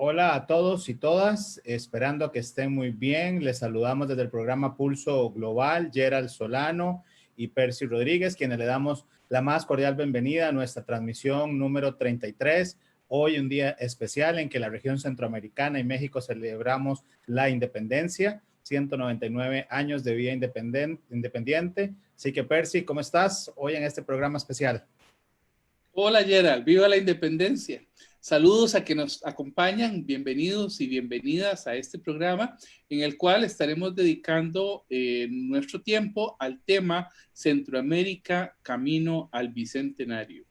Hola a todos y todas, esperando que estén muy bien. Les saludamos desde el programa Pulso Global, Gerald Solano y Percy Rodríguez, quienes le damos la más cordial bienvenida a nuestra transmisión número 33. Hoy un día especial en que la región centroamericana y México celebramos la independencia, 199 años de vida independiente. Así que Percy, ¿cómo estás hoy en este programa especial? Hola Gerald, viva la independencia. Saludos a quienes nos acompañan, bienvenidos y bienvenidas a este programa en el cual estaremos dedicando nuestro tiempo al tema Centroamérica, Camino al Bicentenario.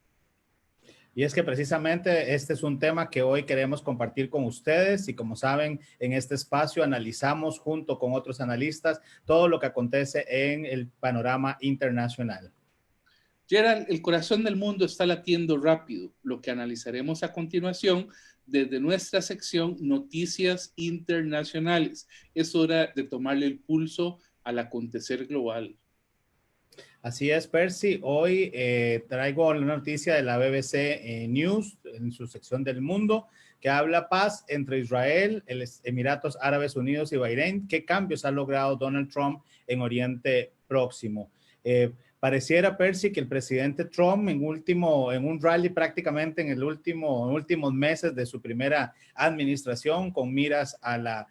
Y es que precisamente este es un tema que hoy queremos compartir con ustedes y como saben, en este espacio analizamos junto con otros analistas todo lo que acontece en el panorama internacional. Gerald, el corazón del mundo está latiendo rápido, lo que analizaremos a continuación desde nuestra sección Noticias Internacionales. Es hora de tomarle el pulso al acontecer global. Así es, Percy. Hoy traigo una noticia de la BBC News en su sección del mundo que habla paz entre Israel, los Emiratos Árabes Unidos y Bahrein. ¿Qué cambios ha logrado Donald Trump en Oriente Próximo? Pareciera, Percy, que el presidente Trump en un rally prácticamente en últimos meses de su primera administración con miras a la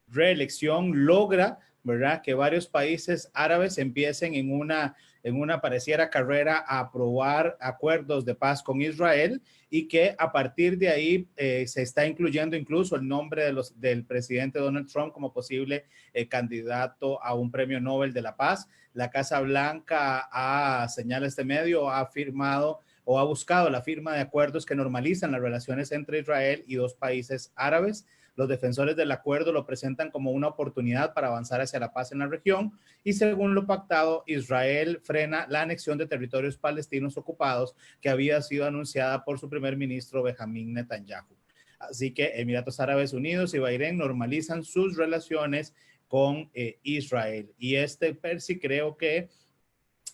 reelección logra, ¿verdad?, que varios países árabes empiecen en una pareciera carrera a aprobar acuerdos de paz con Israel y que a partir de ahí se está incluyendo incluso el nombre del presidente Donald Trump como posible candidato a un premio Nobel de la Paz. La Casa Blanca señala este medio, ha firmado o ha buscado la firma de acuerdos que normalizan las relaciones entre Israel y dos países árabes. Los defensores del acuerdo lo presentan como una oportunidad para avanzar hacia la paz en la región y según lo pactado, Israel frena la anexión de territorios palestinos ocupados que había sido anunciada por su primer ministro Benjamín Netanyahu. Así que Emiratos Árabes Unidos y Bahrein normalizan sus relaciones con Israel. Y Percy, creo que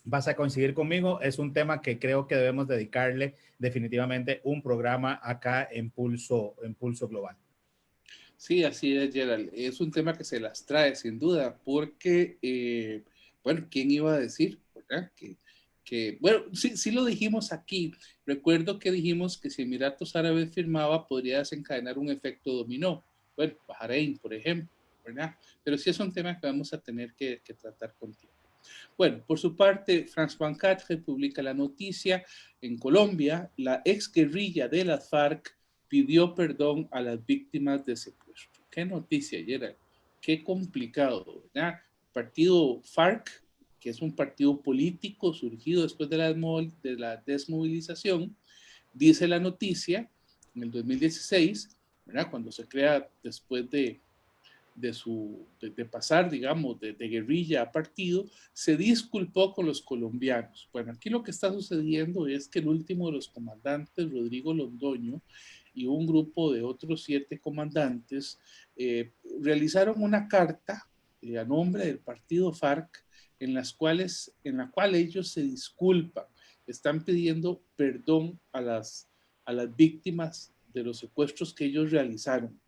vas a coincidir conmigo, es un tema que creo que debemos dedicarle definitivamente un programa acá en Pulso Global. Sí, así es, Gerald. Es un tema que se las trae, sin duda, porque, bueno, ¿quién iba a decir, verdad? Bueno, sí lo dijimos aquí. Recuerdo que dijimos que si Emiratos Árabes firmaba, podría desencadenar un efecto dominó. Bueno, Bahrein, por ejemplo, ¿verdad? Pero sí es un tema que vamos a tener que tratar contigo. Bueno, por su parte, France 24 publica la noticia. En Colombia, la ex guerrilla de las FARC pidió perdón a las víctimas de secuestro. Qué noticia, Gerald. Qué complicado, ¿verdad? El partido FARC, que es un partido político surgido después de la desmovilización, dice la noticia en el 2016, ¿verdad? Cuando se crea después de pasar, digamos, de guerrilla a partido, se disculpó con los colombianos. Bueno, aquí lo que está sucediendo es que el último de los comandantes, Rodrigo Londoño, y un grupo de otros 7 comandantes realizaron una carta a nombre del partido FARC en la cual ellos se disculpan, están pidiendo perdón a las víctimas de los secuestros que ellos realizaron.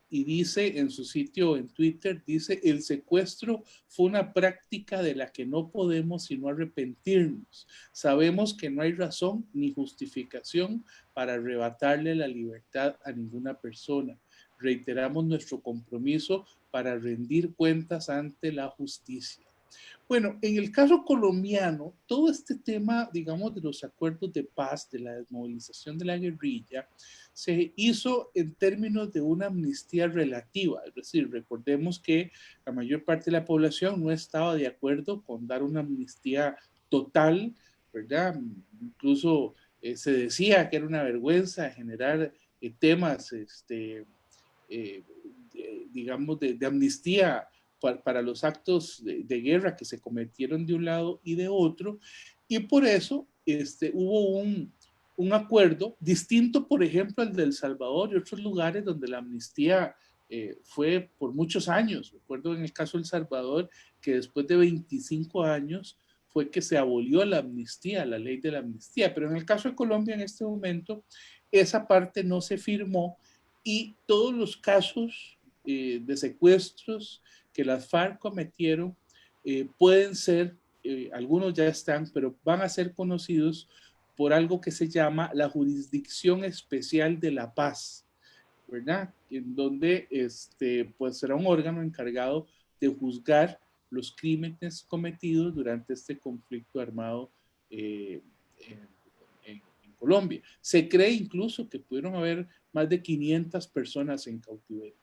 Y dice en su sitio en Twitter, dice, el secuestro fue una práctica de la que no podemos sino arrepentirnos. Sabemos que no hay razón ni justificación para arrebatarle la libertad a ninguna persona. Reiteramos nuestro compromiso para rendir cuentas ante la justicia. Bueno, en el caso colombiano, todo este tema, digamos, de los acuerdos de paz, de la desmovilización de la guerrilla, se hizo en términos de una amnistía relativa. Es decir, recordemos que la mayor parte de la población no estaba de acuerdo con dar una amnistía total, ¿verdad? Incluso se decía que era una vergüenza generar temas, digamos, de amnistía para los actos de guerra que se cometieron de un lado y de otro, y por eso hubo un acuerdo distinto, por ejemplo, al de El Salvador y otros lugares donde la amnistía fue por muchos años. Recuerdo en el caso de El Salvador que después de 25 años fue que se abolió la amnistía, la ley de la amnistía, pero en el caso de Colombia en este momento esa parte no se firmó y todos los casos de secuestros que las FARC cometieron pueden ser, algunos ya están, pero van a ser conocidos por algo que se llama la Jurisdicción Especial de la Paz, ¿verdad? En donde pues será un órgano encargado de juzgar los crímenes cometidos durante este conflicto armado en, en Colombia. Se cree incluso que pudieron haber más de 500 personas en cautiverio.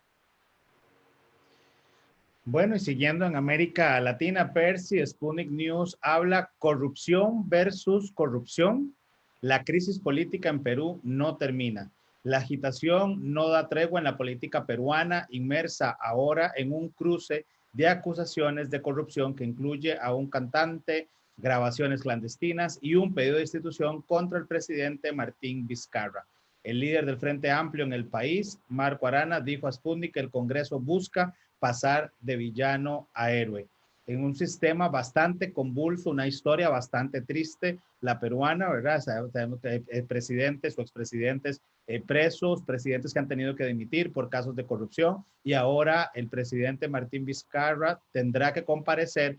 Bueno, y siguiendo en América Latina, Percy, Sputnik News habla corrupción versus corrupción. La crisis política en Perú no termina. La agitación no da tregua en la política peruana, inmersa ahora en un cruce de acusaciones de corrupción que incluye a un cantante, grabaciones clandestinas y un pedido de institución contra el presidente Martín Vizcarra. El líder del Frente Amplio en el país, Marco Arana, dijo a Sputnik que el Congreso busca pasar de villano a héroe. En un sistema bastante convulso, una historia bastante triste, la peruana, ¿verdad? Tenemos presidentes o expresidentes presos, presidentes que han tenido que dimitir por casos de corrupción, y ahora el presidente Martín Vizcarra tendrá que comparecer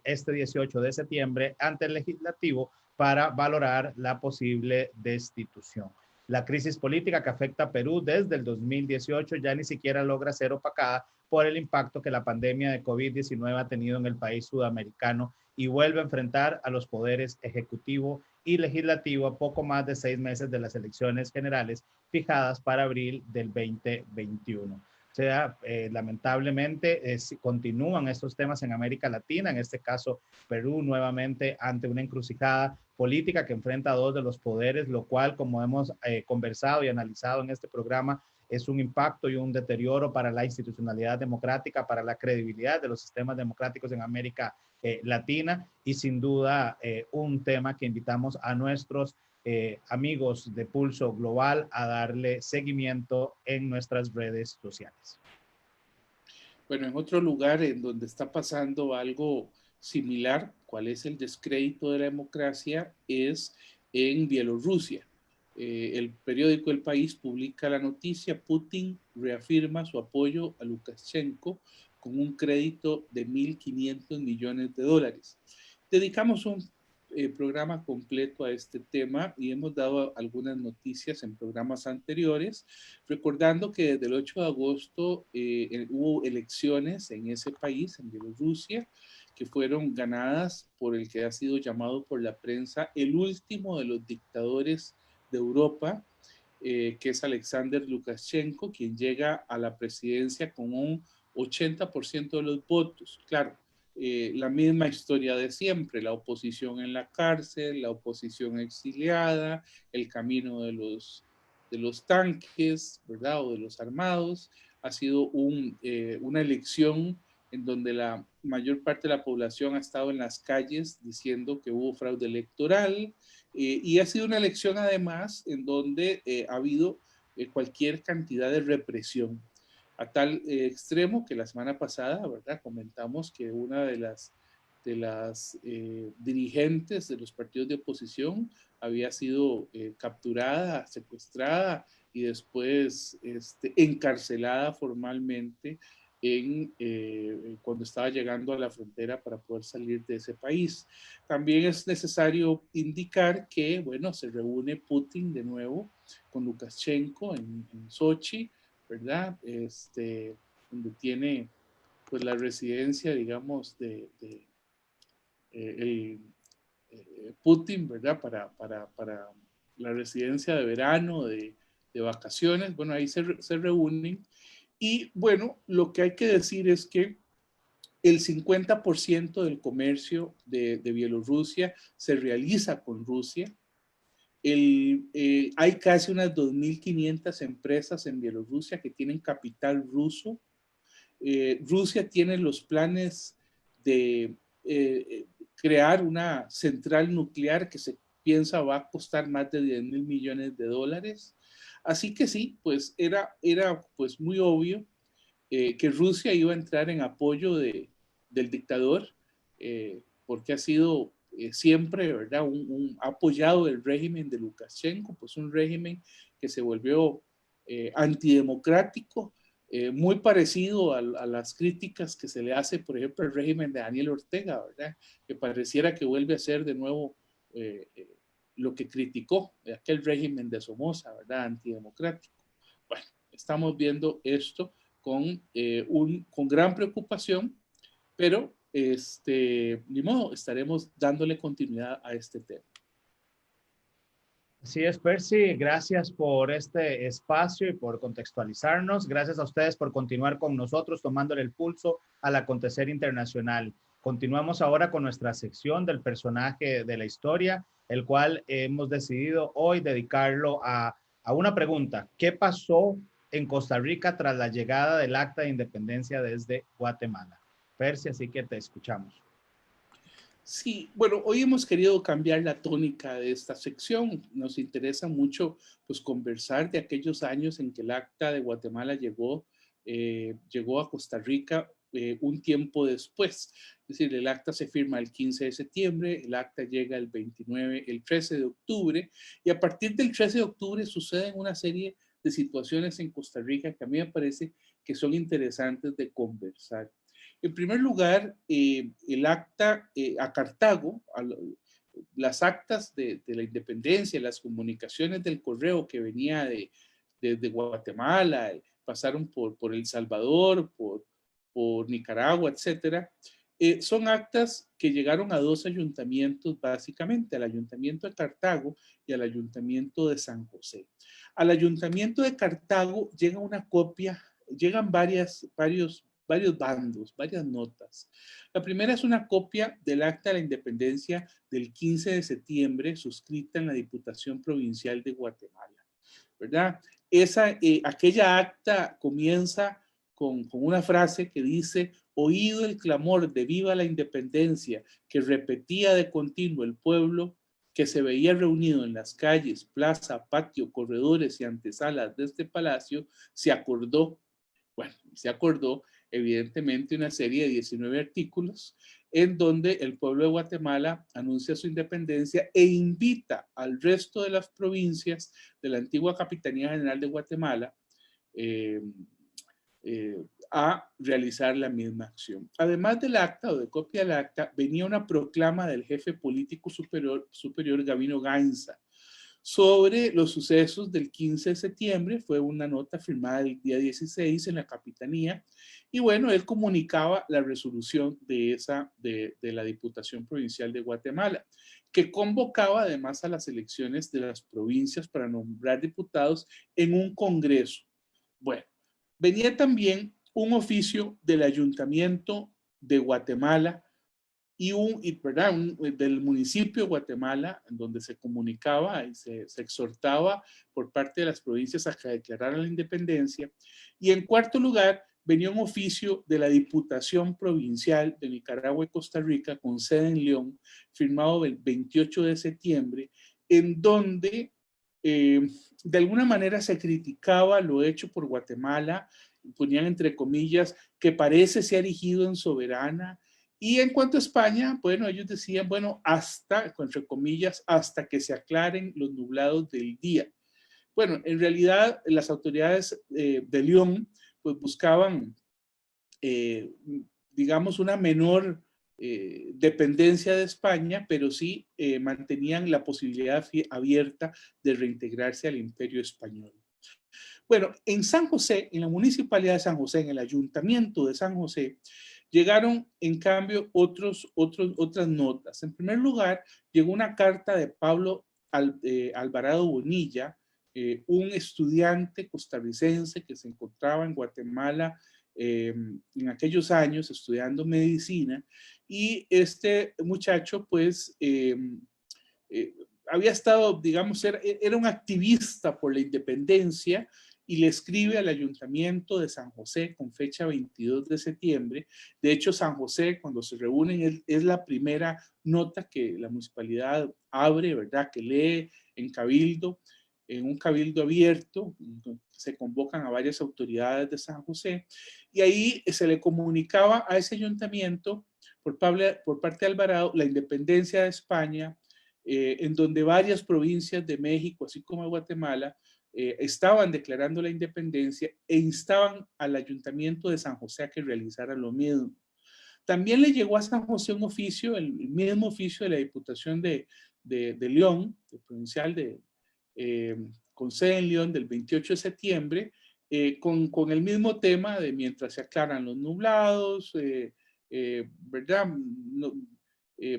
este 18 de septiembre ante el legislativo para valorar la posible destitución. La crisis política que afecta a Perú desde el 2018 ya ni siquiera logra ser opacada por el impacto que la pandemia de COVID-19 ha tenido en el país sudamericano y vuelve a enfrentar a los poderes ejecutivo y legislativo a poco más de 6 meses de las elecciones generales fijadas para abril del 2021. O sea, lamentablemente continúan estos temas en América Latina, en este caso Perú nuevamente ante una encrucijada política que enfrenta a dos de los poderes, lo cual, como hemos conversado y analizado en este programa, es un impacto y un deterioro para la institucionalidad democrática, para la credibilidad de los sistemas democráticos en América Latina, y sin duda un tema que invitamos a nuestros amigos de Pulso Global a darle seguimiento en nuestras redes sociales. Bueno, en otro lugar en donde está pasando algo similar, cuál es el descrédito de la democracia, es en Bielorrusia. El periódico El País publica la noticia: Putin reafirma su apoyo a Lukashenko con un crédito de $1.500 millones. Dedicamos un programa completo a este tema y hemos dado algunas noticias en programas anteriores, recordando que desde el 8 de agosto hubo elecciones en ese país, en Bielorrusia, que fueron ganadas por el que ha sido llamado por la prensa el último de los dictadores de Europa, que es Alexander Lukashenko, quien llega a la presidencia con un 80% de los votos. Claro, la misma historia de siempre: la oposición en la cárcel, la oposición exiliada, el camino de los tanques, ¿verdad? O de los armados. Ha sido una elección en donde la mayor parte de la población ha estado en las calles diciendo que hubo fraude electoral, y ha sido una elección además en donde ha habido cualquier cantidad de represión, a tal extremo que la semana pasada, ¿verdad?, comentamos que una de las dirigentes de los partidos de oposición había sido capturada, secuestrada y después encarcelada formalmente cuando estaba llegando a la frontera para poder salir de ese país. También es necesario indicar que, bueno, se reúne Putin de nuevo con Lukashenko en Sochi, ¿verdad? Donde tiene pues la residencia, digamos, Putin, ¿verdad? Para la residencia de verano, de vacaciones. Bueno, ahí se reúnen. Y bueno, lo que hay que decir es que el 50% del comercio de Bielorrusia se realiza con Rusia. Hay casi unas 2.500 empresas en Bielorrusia que tienen capital ruso. Rusia tiene los planes de crear una central nuclear que se piensa va a costar más de $10.000 millones. Así que sí, pues era pues muy obvio que Rusia iba a entrar en apoyo del dictador, porque ha sido siempre, ¿verdad?, ha apoyado el régimen de Lukashenko, pues un régimen que se volvió antidemocrático, muy parecido a las críticas que se le hace, por ejemplo, al régimen de Daniel Ortega, ¿verdad? Que pareciera que vuelve a ser de nuevo lo que criticó de aquel régimen de Somoza, ¿verdad? Antidemocrático. Bueno, estamos viendo esto con gran preocupación, pero ni modo, estaremos dándole continuidad a este tema. Así es, Percy, gracias por este espacio y por contextualizarnos. Gracias a ustedes por continuar con nosotros tomándole el pulso al acontecer internacional. Continuamos ahora con nuestra sección del personaje de la historia, el cual hemos decidido hoy dedicarlo a una pregunta. ¿Qué pasó en Costa Rica tras la llegada del Acta de Independencia desde Guatemala? Percy, así que te escuchamos. Sí, bueno, hoy hemos querido cambiar la tónica de esta sección. Nos interesa mucho pues, conversar de aquellos años en que el Acta de Guatemala llegó a Costa Rica un tiempo después. Es decir, el Acta se firma el 15 de septiembre, el Acta llega el 13 de octubre, y a partir del 13 de octubre suceden una serie de situaciones en Costa Rica que a mí me parece que son interesantes de conversar. En primer lugar, el acta a Cartago, las actas de la independencia, las comunicaciones del correo que venía desde Guatemala, pasaron por El Salvador, por Nicaragua, etcétera, son actas que llegaron a dos ayuntamientos básicamente, al ayuntamiento de Cartago y al ayuntamiento de San José. Al ayuntamiento de Cartago llega una copia, llegan varios bandos, varias notas. La primera es una copia del Acta de la Independencia del 15 de septiembre, suscrita en la Diputación Provincial de Guatemala, ¿verdad? Aquella acta comienza con una frase que dice: oído el clamor de viva la independencia que repetía de continuo el pueblo, que se veía reunido en las calles, plaza, patio, corredores y antesalas de este palacio, se acordó evidentemente una serie de 19 artículos en donde el pueblo de Guatemala anuncia su independencia e invita al resto de las provincias de la antigua Capitanía General de Guatemala a realizar la misma acción. Además del acta o de copia del acta, venía una proclama del jefe político superior Gabino Gainza sobre los sucesos del 15 de septiembre. Fue una nota firmada el día 16 en la Capitanía, y bueno, él comunicaba la resolución de la Diputación Provincial de Guatemala, que convocaba además a las elecciones de las provincias para nombrar diputados en un congreso. Bueno, venía también un oficio del Ayuntamiento de Guatemala del municipio de Guatemala, en donde se comunicaba y se exhortaba por parte de las provincias a que declararan la independencia. Y en cuarto lugar, venía un oficio de la Diputación Provincial de Nicaragua y Costa Rica, con sede en León, firmado el 28 de septiembre, en donde de alguna manera se criticaba lo hecho por Guatemala, ponían entre comillas que parece se ha erigido en soberana. Y en cuanto a España, bueno, ellos decían, bueno, hasta, entre comillas, hasta que se aclaren los nublados del día. Bueno, en realidad las autoridades de León pues buscaban, digamos, una menor dependencia de España, pero sí mantenían la posibilidad abierta de reintegrarse al Imperio Español. Bueno, en San José, en la municipalidad de San José, en el ayuntamiento de San José, llegaron, en cambio, otras notas. En primer lugar, llegó una carta de Pablo Alvarado Bonilla, un estudiante costarricense que se encontraba en Guatemala en aquellos años estudiando medicina, y este muchacho, pues, había estado, digamos, era un activista por la independencia, y le escribe al ayuntamiento de San José con fecha 22 de septiembre. De hecho, San José, cuando se reúnen, es la primera nota que la municipalidad abre, ¿verdad? Que lee en cabildo, en un cabildo abierto. Se convocan a varias autoridades de San José, y ahí se le comunicaba a ese ayuntamiento por parte de Alvarado la independencia de España, en donde varias provincias de México, así como de Guatemala, estaban declarando la independencia e instaban al ayuntamiento de San José a que realizara lo mismo. También le llegó a San José un oficio, el mismo oficio de la Diputación de León, de provincial con sede en León del 28 de septiembre, con el mismo tema de mientras se aclaran los nublados, ¿verdad? No,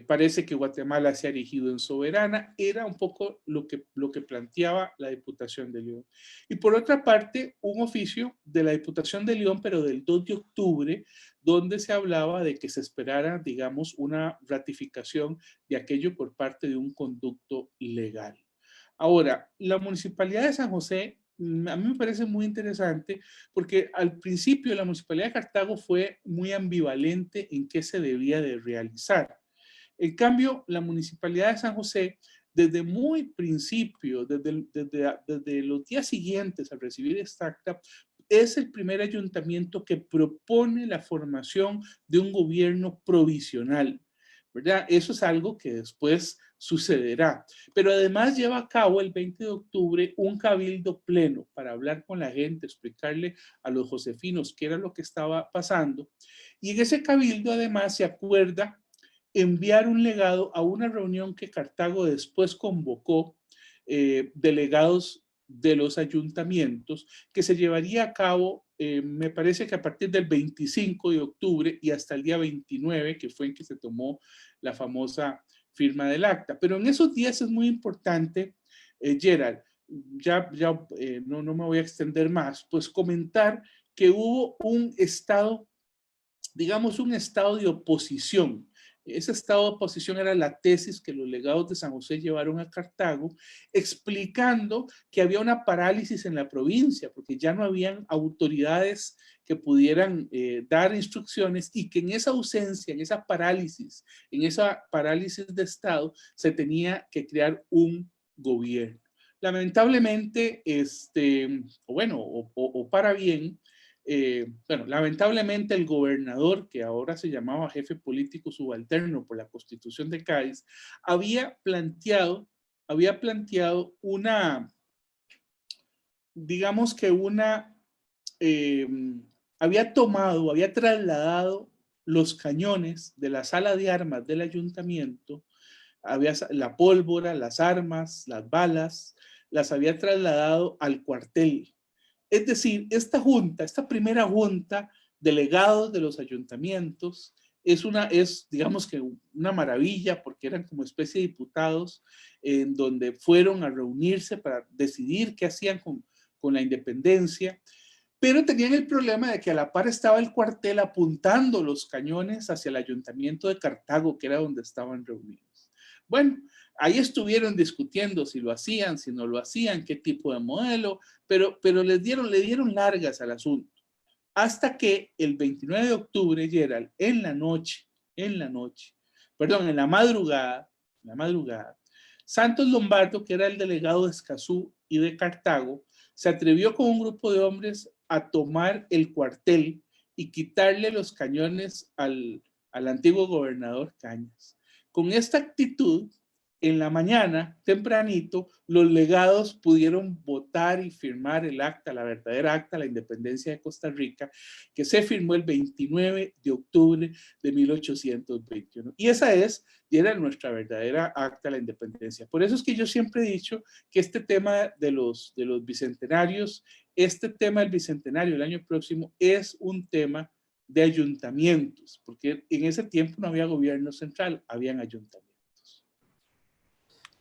parece que Guatemala se ha erigido en soberana, era un poco lo que planteaba la Diputación de León. Y por otra parte, un oficio de la Diputación de León, pero del 2 de octubre, donde se hablaba de que se esperara, digamos, una ratificación de aquello por parte de un conducto legal. Ahora, la Municipalidad de San José, a mí me parece muy interesante porque al principio la Municipalidad de Cartago fue muy ambivalente en qué se debía de realizar. En cambio, la Municipalidad de San José, desde muy principio, desde los días siguientes al recibir esta acta, es el primer ayuntamiento que propone la formación de un gobierno provisional, ¿verdad? Eso es algo que después sucederá. Pero además lleva a cabo el 20 de octubre un cabildo pleno para hablar con la gente, explicarle a los josefinos qué era lo que estaba pasando. Y en ese cabildo además se acuerda enviar un legado a una reunión que Cartago después convocó, delegados de los ayuntamientos, que se llevaría a cabo, me parece que a partir del 25 de octubre y hasta el día 29, que fue en que se tomó la famosa firma del acta. Pero en esos días es muy importante, Gerald, no me voy a extender más, pues comentar que hubo un estado, digamos, un estado de oposición. Ese estado de oposición era la tesis que los legados de San José llevaron a Cartago, explicando que había una parálisis en la provincia, porque ya no habían autoridades que pudieran dar instrucciones y que en esa ausencia, en esa parálisis de Estado, se tenía que crear un gobierno. Lamentablemente, o para bien, bueno, lamentablemente el gobernador, que ahora se llamaba jefe político subalterno por la Constitución de Cádiz, había planteado una, digamos que eh, había trasladado los cañones de la sala de armas del ayuntamiento, había la pólvora, las armas, las balas, las había trasladado al cuartel. Es decir, esta primera junta, delegados de los ayuntamientos, es digamos que una maravilla porque eran como especie de diputados en donde fueron a reunirse para decidir qué hacían con la independencia, pero tenían el problema de que a la par estaba el cuartel apuntando los cañones hacia el ayuntamiento de Cartago, que era donde estaban reunidos. Bueno, ahí estuvieron discutiendo si lo hacían, si no lo hacían, qué tipo de modelo, pero le dieron largas al asunto. Hasta que el 29 de octubre, Gerald, en la madrugada, Santos Lombardo, que era el delegado de Escazú y de Cartago, se atrevió con un grupo de hombres a tomar el cuartel y quitarle los cañones al antiguo gobernador Cañas. Con esta actitud, en la mañana, tempranito, los legados pudieron votar y firmar el acta, la verdadera acta de la independencia de Costa Rica, que se firmó el 29 de octubre de 1821. Y esa era nuestra verdadera acta de la independencia. Por eso es que yo siempre he dicho que este tema de los bicentenarios, este tema del bicentenario del año próximo es un tema de ayuntamientos, porque en ese tiempo no había gobierno central, habían ayuntamientos.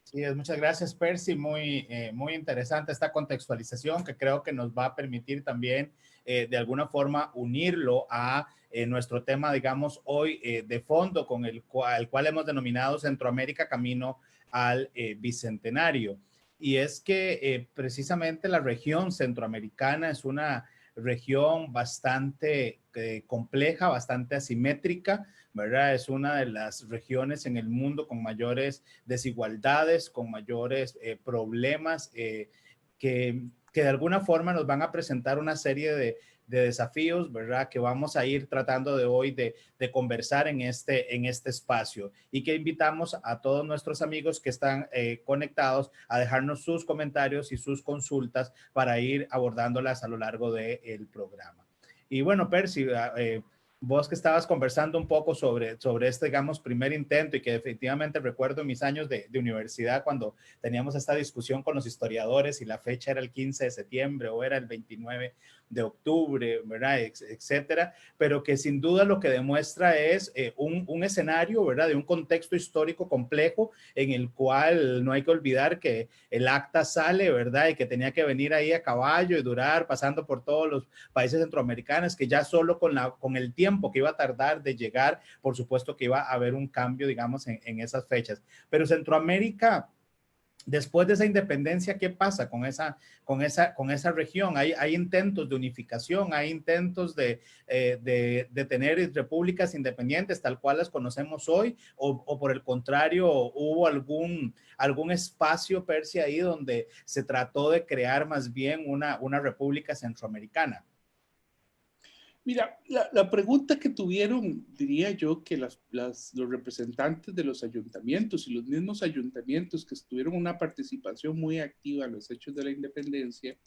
Sí, muchas gracias, Percy. Muy interesante esta contextualización que creo que nos va a permitir también de alguna forma unirlo a nuestro tema, digamos, hoy de fondo, con el cual hemos denominado Centroamérica Camino al Bicentenario. Y es que precisamente la región centroamericana es una región bastante compleja, bastante asimétrica, ¿verdad? Es una de las regiones en el mundo con mayores desigualdades, con mayores problemas que de alguna forma nos van a presentar una serie desafíos, ¿verdad? Que vamos a ir tratando de hoy de conversar en este espacio y que invitamos a todos nuestros amigos que están conectados a dejarnos sus comentarios y sus consultas para ir abordándolas a lo largo del programa. Y bueno, Percy, vos que estabas conversando un poco sobre este, digamos, primer intento y que definitivamente recuerdo mis años de universidad cuando teníamos esta discusión con los historiadores y la fecha era el 15 de septiembre o era el 29 de octubre, ¿verdad? Etcétera, pero que sin duda lo que demuestra es un escenario, ¿verdad? De un contexto histórico complejo en el cual no hay que olvidar que el acta sale, ¿verdad? Y que tenía que venir ahí a caballo y durar, pasando por todos los países centroamericanos, que ya solo con el tiempo que iba a tardar de llegar, por supuesto que iba a haber un cambio, digamos, en esas fechas. Pero Centroamérica, después de esa independencia, ¿qué pasa con esa región? Hay intentos de unificación, hay intentos de tener repúblicas independientes tal cual las conocemos hoy, o por el contrario, hubo algún espacio, Percy, ahí donde se trató de crear más bien una república centroamericana. Mira, la pregunta que tuvieron, diría yo, que los representantes de los ayuntamientos y los mismos ayuntamientos que tuvieron una participación muy activa en los hechos de la independencia,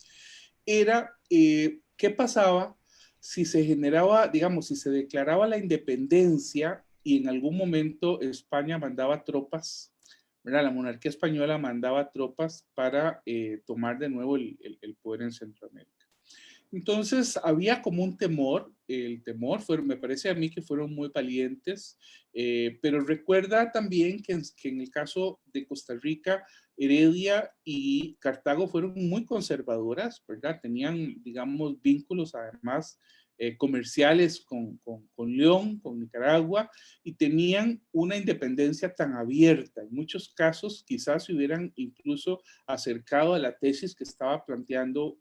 era qué pasaba si se generaba, digamos, si se declaraba la independencia y en algún momento España mandaba tropas, ¿verdad? La monarquía española mandaba tropas para tomar de nuevo el poder en Centroamérica. Entonces había como un temor, el temor, me parece a mí que fueron muy valientes, pero recuerda también que en el caso de Costa Rica, Heredia y Cartago fueron muy conservadoras, ¿verdad? Tenían, digamos, vínculos además comerciales con León, con Nicaragua, y tenían una independencia tan abierta. En muchos casos quizás se hubieran incluso acercado a la tesis que estaba planteando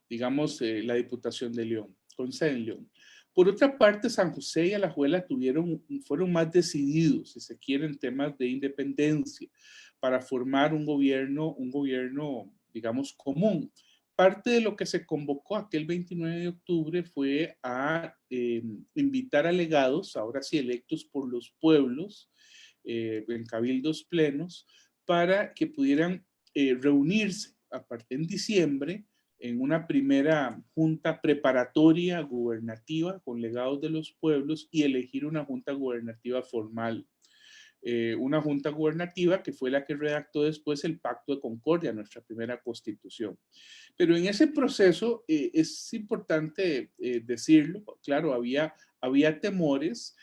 digamos, la Diputación de León, con sede en León. Por otra parte, San José y Alajuela fueron más decididos, si se quiere, en temas de independencia, para formar un gobierno, digamos, común. Parte de lo que se convocó aquel 29 de octubre fue a invitar a legados, ahora sí electos por los pueblos, en cabildos plenos, para que pudieran reunirse en diciembre en una primera junta preparatoria gubernativa con legados de los pueblos y elegir una junta gubernativa formal. Una junta gubernativa que fue la que redactó después el Pacto de Concordia, nuestra primera constitución. Pero en ese proceso es importante decirlo, claro, había temores,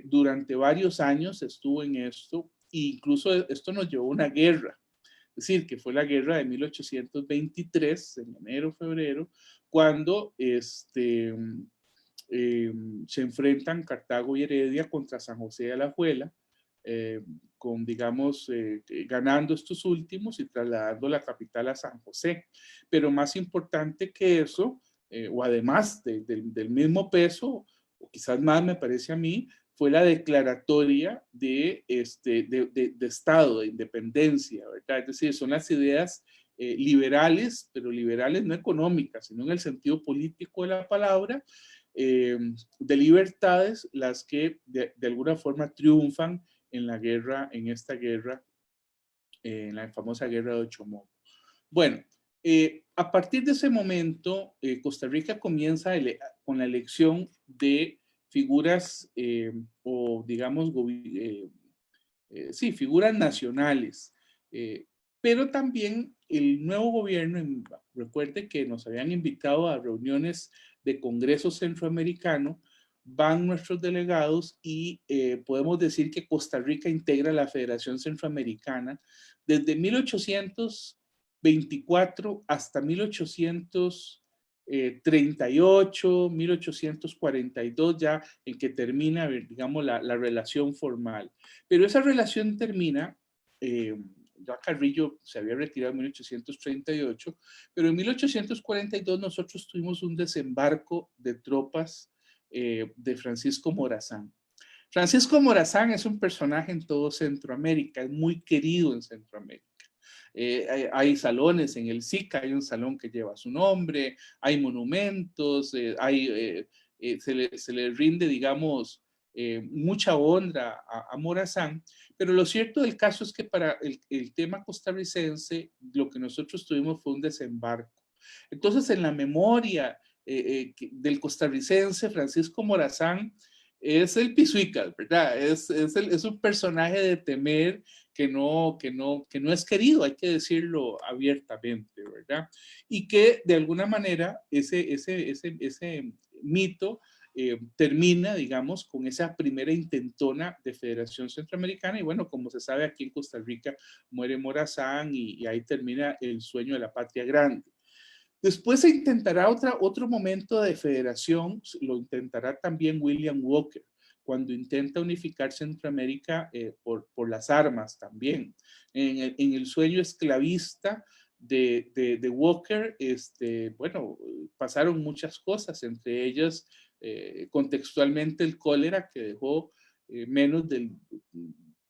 durante varios años estuvo en esto, e incluso esto nos llevó a una guerra. Es decir, que fue la guerra de 1823, en enero, febrero, cuando se enfrentan Cartago y Heredia contra San José de Alajuela, con, digamos, ganando estos últimos y trasladando la capital a San José. Pero más importante que eso, o además del mismo peso, o quizás más me parece a mí, fue la declaratoria de Estado, de independencia, ¿verdad? Es decir, son las ideas liberales, pero liberales no económicas, sino en el sentido político de la palabra, de libertades, las que de alguna forma triunfan en la guerra, en esta guerra, en la famosa guerra de Ochomoco. Bueno, a partir de ese momento, Costa Rica comienza con la elección de figuras o digamos, sí, figuras nacionales, pero también el nuevo gobierno, recuerde que nos habían invitado a reuniones de Congreso Centroamericano, van nuestros delegados y podemos decir que Costa Rica integra la Federación Centroamericana desde 1824 hasta 1838, 1842, ya en que termina, digamos, la relación formal. Pero esa relación termina, ya Carrillo se había retirado en 1838, pero en 1842 nosotros tuvimos un desembarco de tropas de Francisco Morazán. Francisco Morazán es un personaje en todo Centroamérica, es muy querido en Centroamérica. Hay salones en el SICA, hay un salón que lleva su nombre, hay monumentos, se le rinde, digamos, mucha honra a Morazán, pero lo cierto del caso es que para el tema costarricense, lo que nosotros tuvimos fue un desembarco. Entonces, en la memoria del costarricense, Francisco Morazán es el pisuica, ¿verdad? Es un personaje de temer que no es querido, hay que decirlo abiertamente, ¿verdad? Y que de alguna manera ese mito termina, digamos, con esa primera intentona de Federación Centroamericana y bueno, como se sabe, aquí en Costa Rica muere Morazán y ahí termina el sueño de la patria grande. Después se intentará otro momento de federación, lo intentará también William Walker, cuando intenta unificar Centroamérica por las armas también. En el sueño esclavista de Walker, bueno, pasaron muchas cosas, entre ellas contextualmente el cólera que dejó menos del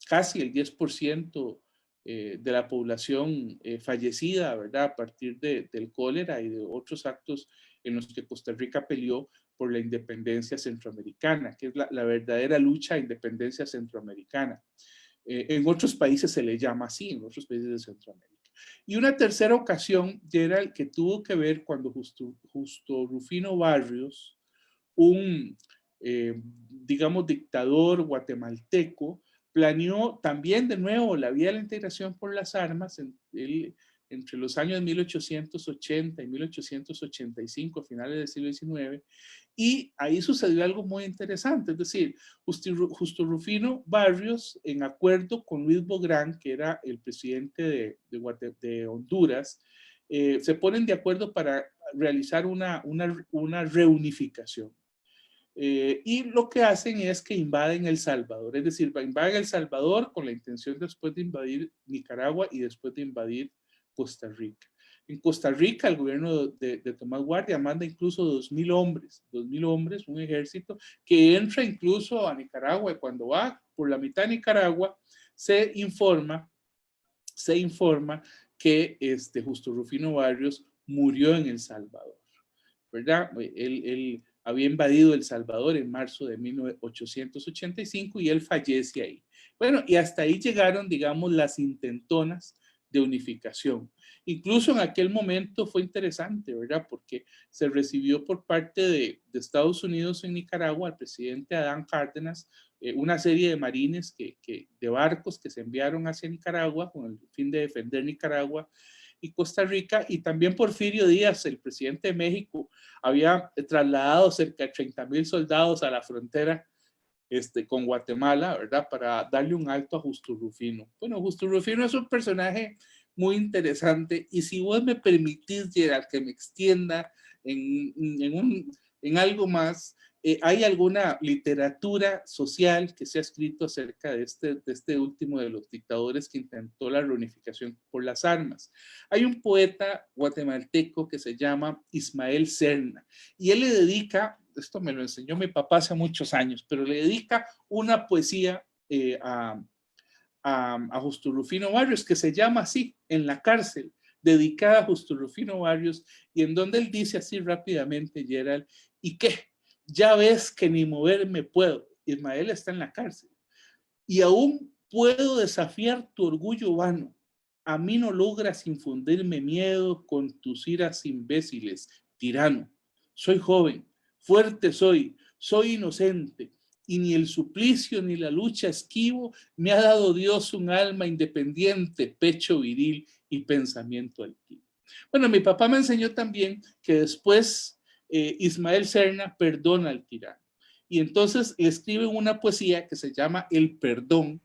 casi el 10% de la población fallecida, ¿verdad? A partir del cólera y de otros actos en los que Costa Rica peleó por la independencia centroamericana, que es la verdadera lucha de independencia centroamericana. En otros países se le llama así, en otros países de Centroamérica. Y una tercera ocasión, Gerald, que tuvo que ver cuando Justo Rufino Barrios, un, digamos, dictador guatemalteco, planeó también de nuevo la vía de la integración por las armas entre los años 1880 y 1885, a finales del siglo XIX, y ahí sucedió algo muy interesante, es decir, Justo Rufino Barrios, en acuerdo con Luis Bográn, que era el presidente de Honduras, se ponen de acuerdo para realizar una reunificación. Y lo que hacen es que invaden El Salvador, es decir, invaden El Salvador con la intención después de invadir Nicaragua y después de invadir Costa Rica. En Costa Rica, el gobierno de Tomás Guardia manda incluso 2.000 hombres, un ejército que entra incluso a Nicaragua, y cuando va por la mitad de Nicaragua, se informa que Justo Rufino Barrios murió en El Salvador, ¿verdad? Él había invadido El Salvador en marzo de 1885 y él fallece ahí. Bueno, y hasta ahí llegaron, digamos, las intentonas de unificación. Incluso en aquel momento fue interesante, ¿verdad? Porque se recibió por parte de Estados Unidos en Nicaragua al presidente Adán Cárdenas una serie de marines, de barcos que se enviaron hacia Nicaragua con el fin de defender Nicaragua y Costa Rica, y también Porfirio Díaz, el presidente de México, había trasladado cerca de 30,000 soldados a la frontera con Guatemala, ¿verdad? Para darle un alto a Justo Rufino. Bueno, Justo Rufino es un personaje muy interesante y si vos me permitís, Gerald, que me extienda en algo más, ¿hay alguna literatura social que se ha escrito acerca de este último de los dictadores que intentó la reunificación por las armas? Hay un poeta guatemalteco que se llama Ismael Serna y él le dedica, esto me lo enseñó mi papá hace muchos años, pero le dedica una poesía a Justo Rufino Barrios que se llama así, En la cárcel, dedicada a Justo Rufino Barrios, y en donde él dice así rápidamente, Gerald, ¿y qué? Ya ves que ni moverme puedo. Ismael está en la cárcel. Y aún puedo desafiar tu orgullo vano. A mí no logras infundirme miedo con tus iras imbéciles, tirano. Soy joven, fuerte soy inocente, y ni el suplicio ni la lucha esquivo, me ha dado Dios un alma independiente, pecho viril y pensamiento altivo. Bueno, mi papá me enseñó también que después Ismael Serna perdona al tirano. Y entonces le escribe una poesía que se llama El Perdón,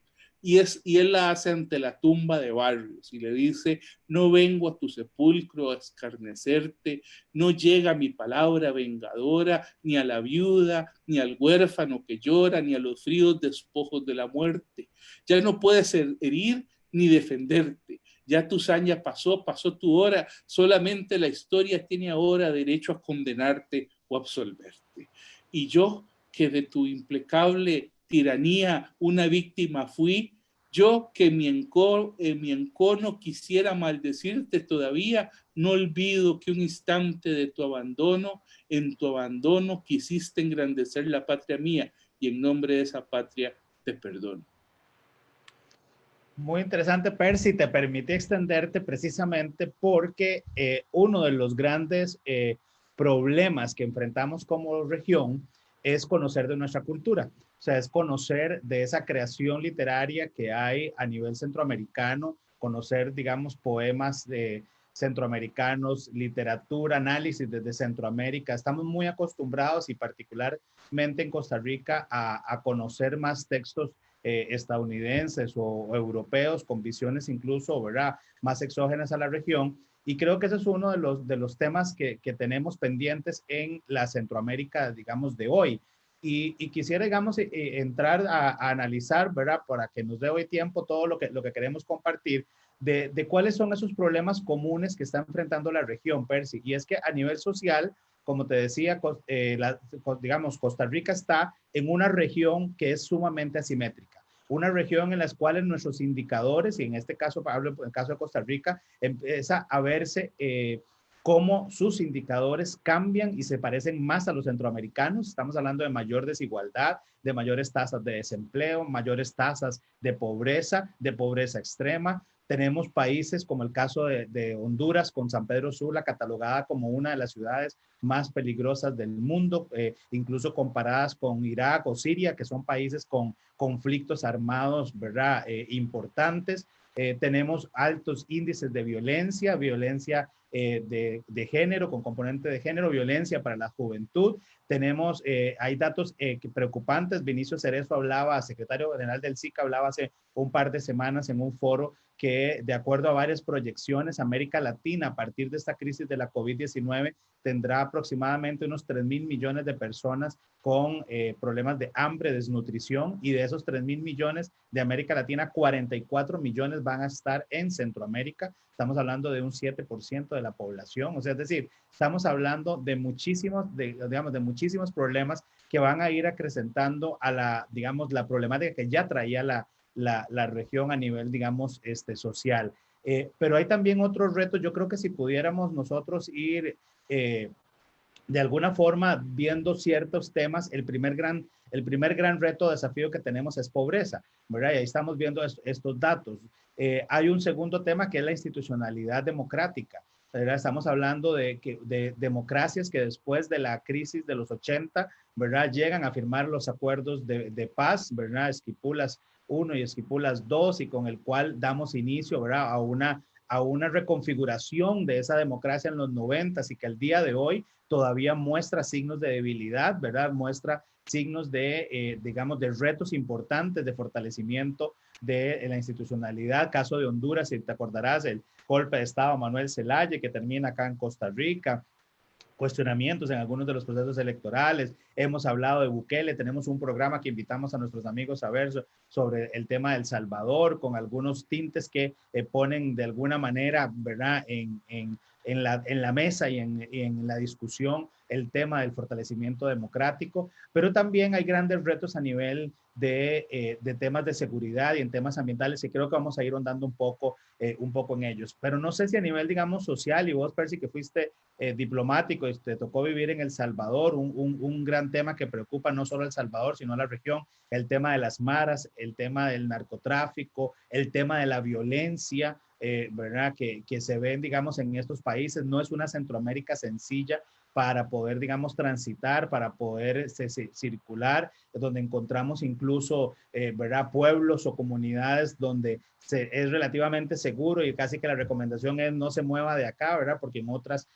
y él la hace ante la tumba de Barrios y le dice: no vengo a tu sepulcro a escarnecerte, no llega mi palabra vengadora ni a la viuda, ni al huérfano que llora, ni a los fríos despojos de la muerte. Ya no puedes herir ni defenderte. Ya tu saña pasó tu hora, solamente la historia tiene ahora derecho a condenarte o absolverte. Y yo, que de tu implacable tiranía una víctima fui, Yo que en mi encono quisiera maldecirte todavía, no olvido que un instante de tu abandono, en tu abandono quisiste engrandecer la patria mía y en nombre de esa patria te perdono. Muy interesante, Percy, te permite extenderte precisamente porque uno de los grandes problemas que enfrentamos como región es conocer de nuestra cultura, o sea, es conocer de esa creación literaria que hay a nivel centroamericano, conocer, digamos, poemas centroamericanos, literatura, análisis desde Centroamérica. Estamos muy acostumbrados y particularmente en Costa Rica a conocer más textos estadounidenses o europeos con visiones incluso, ¿verdad?, más exógenas a la región. Y creo que ese es uno de los temas que tenemos pendientes en la Centroamérica, digamos, de hoy. Y quisiera, digamos, entrar a analizar, ¿verdad?, para que nos dé hoy tiempo todo lo que queremos compartir, de cuáles son esos problemas comunes que está enfrentando la región, Percy. Y es que a nivel social, como te decía, digamos, Costa Rica está en una región que es sumamente asimétrica, una región en la cual nuestros indicadores, y en este caso, hablo en el caso de Costa Rica, empieza a verse cómo sus indicadores cambian y se parecen más a los centroamericanos. Estamos hablando de mayor desigualdad, de mayores tasas de desempleo, mayores tasas de pobreza extrema. Tenemos países como el caso de Honduras, con San Pedro Sula, catalogada como una de las ciudades más peligrosas del mundo, incluso comparadas con Irak o Siria, que son países con conflictos armados, ¿verdad?, importantes. Tenemos altos índices de violencia, violencia de género, con componente de género, violencia para la juventud. Tenemos, hay datos preocupantes. Vinicio Cerezo hablaba, secretario general del SICA, hablaba hace un par de semanas en un foro que, de acuerdo a varias proyecciones, América Latina, a partir de esta crisis de la COVID-19, tendrá aproximadamente unos 3.000 millones de personas con problemas de hambre, desnutrición, y de esos 3.000 millones de América Latina, 44 millones van a estar en Centroamérica. Estamos hablando de un 7% de la población, o sea, es decir, estamos hablando de digamos, de muchísimos problemas que van a ir acrecentando a la, digamos, la problemática que ya traía la región a nivel, digamos, social. Pero hay también otros retos. Yo creo que si pudiéramos nosotros ir de alguna forma viendo ciertos temas, el primer gran reto, desafío que tenemos es pobreza, ¿verdad? Y ahí estamos viendo estos datos. Hay un segundo tema que es la institucionalidad democrática, ¿verdad? Estamos hablando de democracias que después de la crisis de los 80, ¿verdad?, llegan a firmar los acuerdos de paz, ¿verdad?, Esquipulas I y Esquipulas II, y con el cual damos inicio, ¿verdad?, a una reconfiguración de esa democracia en los 90 y que al día de hoy todavía muestra signos de debilidad, ¿verdad? Muestra signos de, digamos, de retos importantes de fortalecimiento de la institucionalidad. Caso de Honduras, si te acordarás, el golpe de Estado Manuel Zelaya, que termina acá en Costa Rica, cuestionamientos en algunos de los procesos electorales. Hemos hablado de Bukele, tenemos un programa que invitamos a nuestros amigos a ver sobre el tema de El Salvador, con algunos tintes que ponen de alguna manera, ¿verdad?, en la mesa y en la discusión el tema del fortalecimiento democrático, pero también hay grandes retos a nivel de temas de seguridad y en temas ambientales, y creo que vamos a ir ahondando un poco en ellos. Pero no sé si a nivel, digamos, social, y vos, Percy, que fuiste diplomático y te tocó vivir en El Salvador, un gran tema que preocupa no solo a El Salvador, sino a la región, el tema de las maras, el tema del narcotráfico, el tema de la violencia, ¿verdad?, que se ven, digamos, en estos países. No es una Centroamérica sencilla para poder, digamos, transitar, para poder circular, donde encontramos incluso, ¿verdad?, pueblos o comunidades donde es relativamente seguro, y casi que la recomendación es no se mueva de acá, ¿verdad?, porque en otras,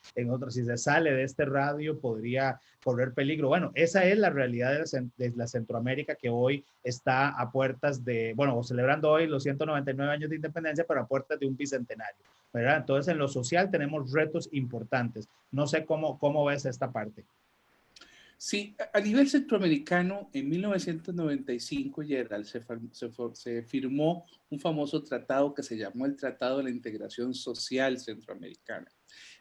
si se sale de este radio podría correr peligro. Bueno, esa es la realidad de la Centroamérica, que hoy está a puertas de, bueno, celebrando hoy los 199 años de independencia, pero a puertas de un bicentenario, ¿verdad? Entonces, en lo social tenemos retos importantes. No sé cómo ves esta parte. Sí, a nivel centroamericano, en 1995, Gerald, se firmó un famoso tratado que se llamó el Tratado de la Integración Social Centroamericana.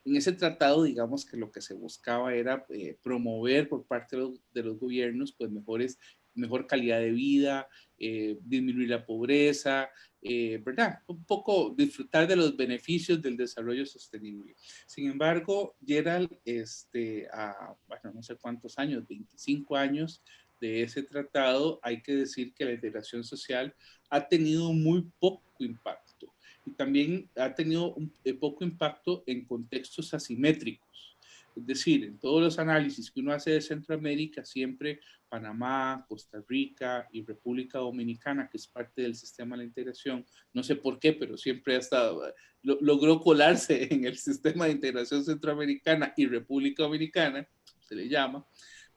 En ese tratado, digamos que lo que se buscaba era promover por parte de los gobiernos, pues, mejores mejor calidad de vida, disminuir la pobreza, ¿verdad? Un poco disfrutar de los beneficios del desarrollo sostenible. Sin embargo, Gerald, bueno, no sé cuántos años, 25 años de ese tratado, hay que decir que la integración social ha tenido muy poco impacto y también ha tenido poco impacto en contextos asimétricos. Es decir, en todos los análisis que uno hace de Centroamérica, siempre Panamá, Costa Rica y República Dominicana, que es parte del sistema de la integración, no sé por qué, pero siempre ha estado, logró colarse en el sistema de integración centroamericana y República Dominicana, se le llama,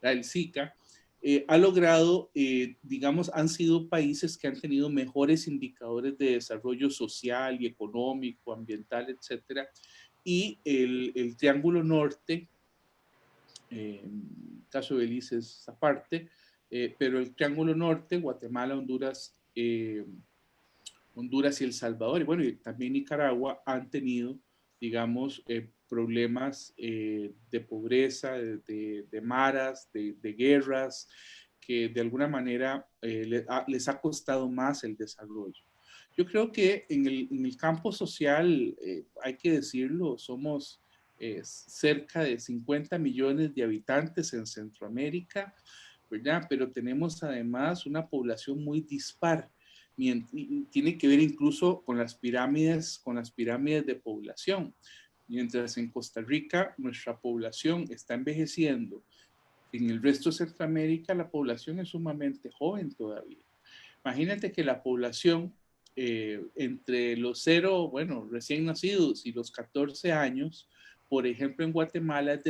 el SICA, ha logrado, digamos, han sido países que han tenido mejores indicadores de desarrollo social y económico, ambiental, etcétera. Y el Triángulo Norte, en el caso de Belice es aparte, pero el Triángulo Norte, Guatemala, Honduras, Honduras y El Salvador, y bueno, y también Nicaragua han tenido, digamos, problemas de pobreza, de maras, de guerras, que de alguna manera les ha costado más el desarrollo. Yo creo que en el campo social, hay que decirlo, somos cerca de 50 millones de habitantes en Centroamérica, ¿verdad? Pero tenemos además una población muy dispar. Y tiene que ver incluso con las pirámides de población. Mientras en Costa Rica nuestra población está envejeciendo, en el resto de Centroamérica la población es sumamente joven todavía. Imagínate que la población entre los 0, bueno, recién nacidos y los 14 años, por ejemplo, en Guatemala es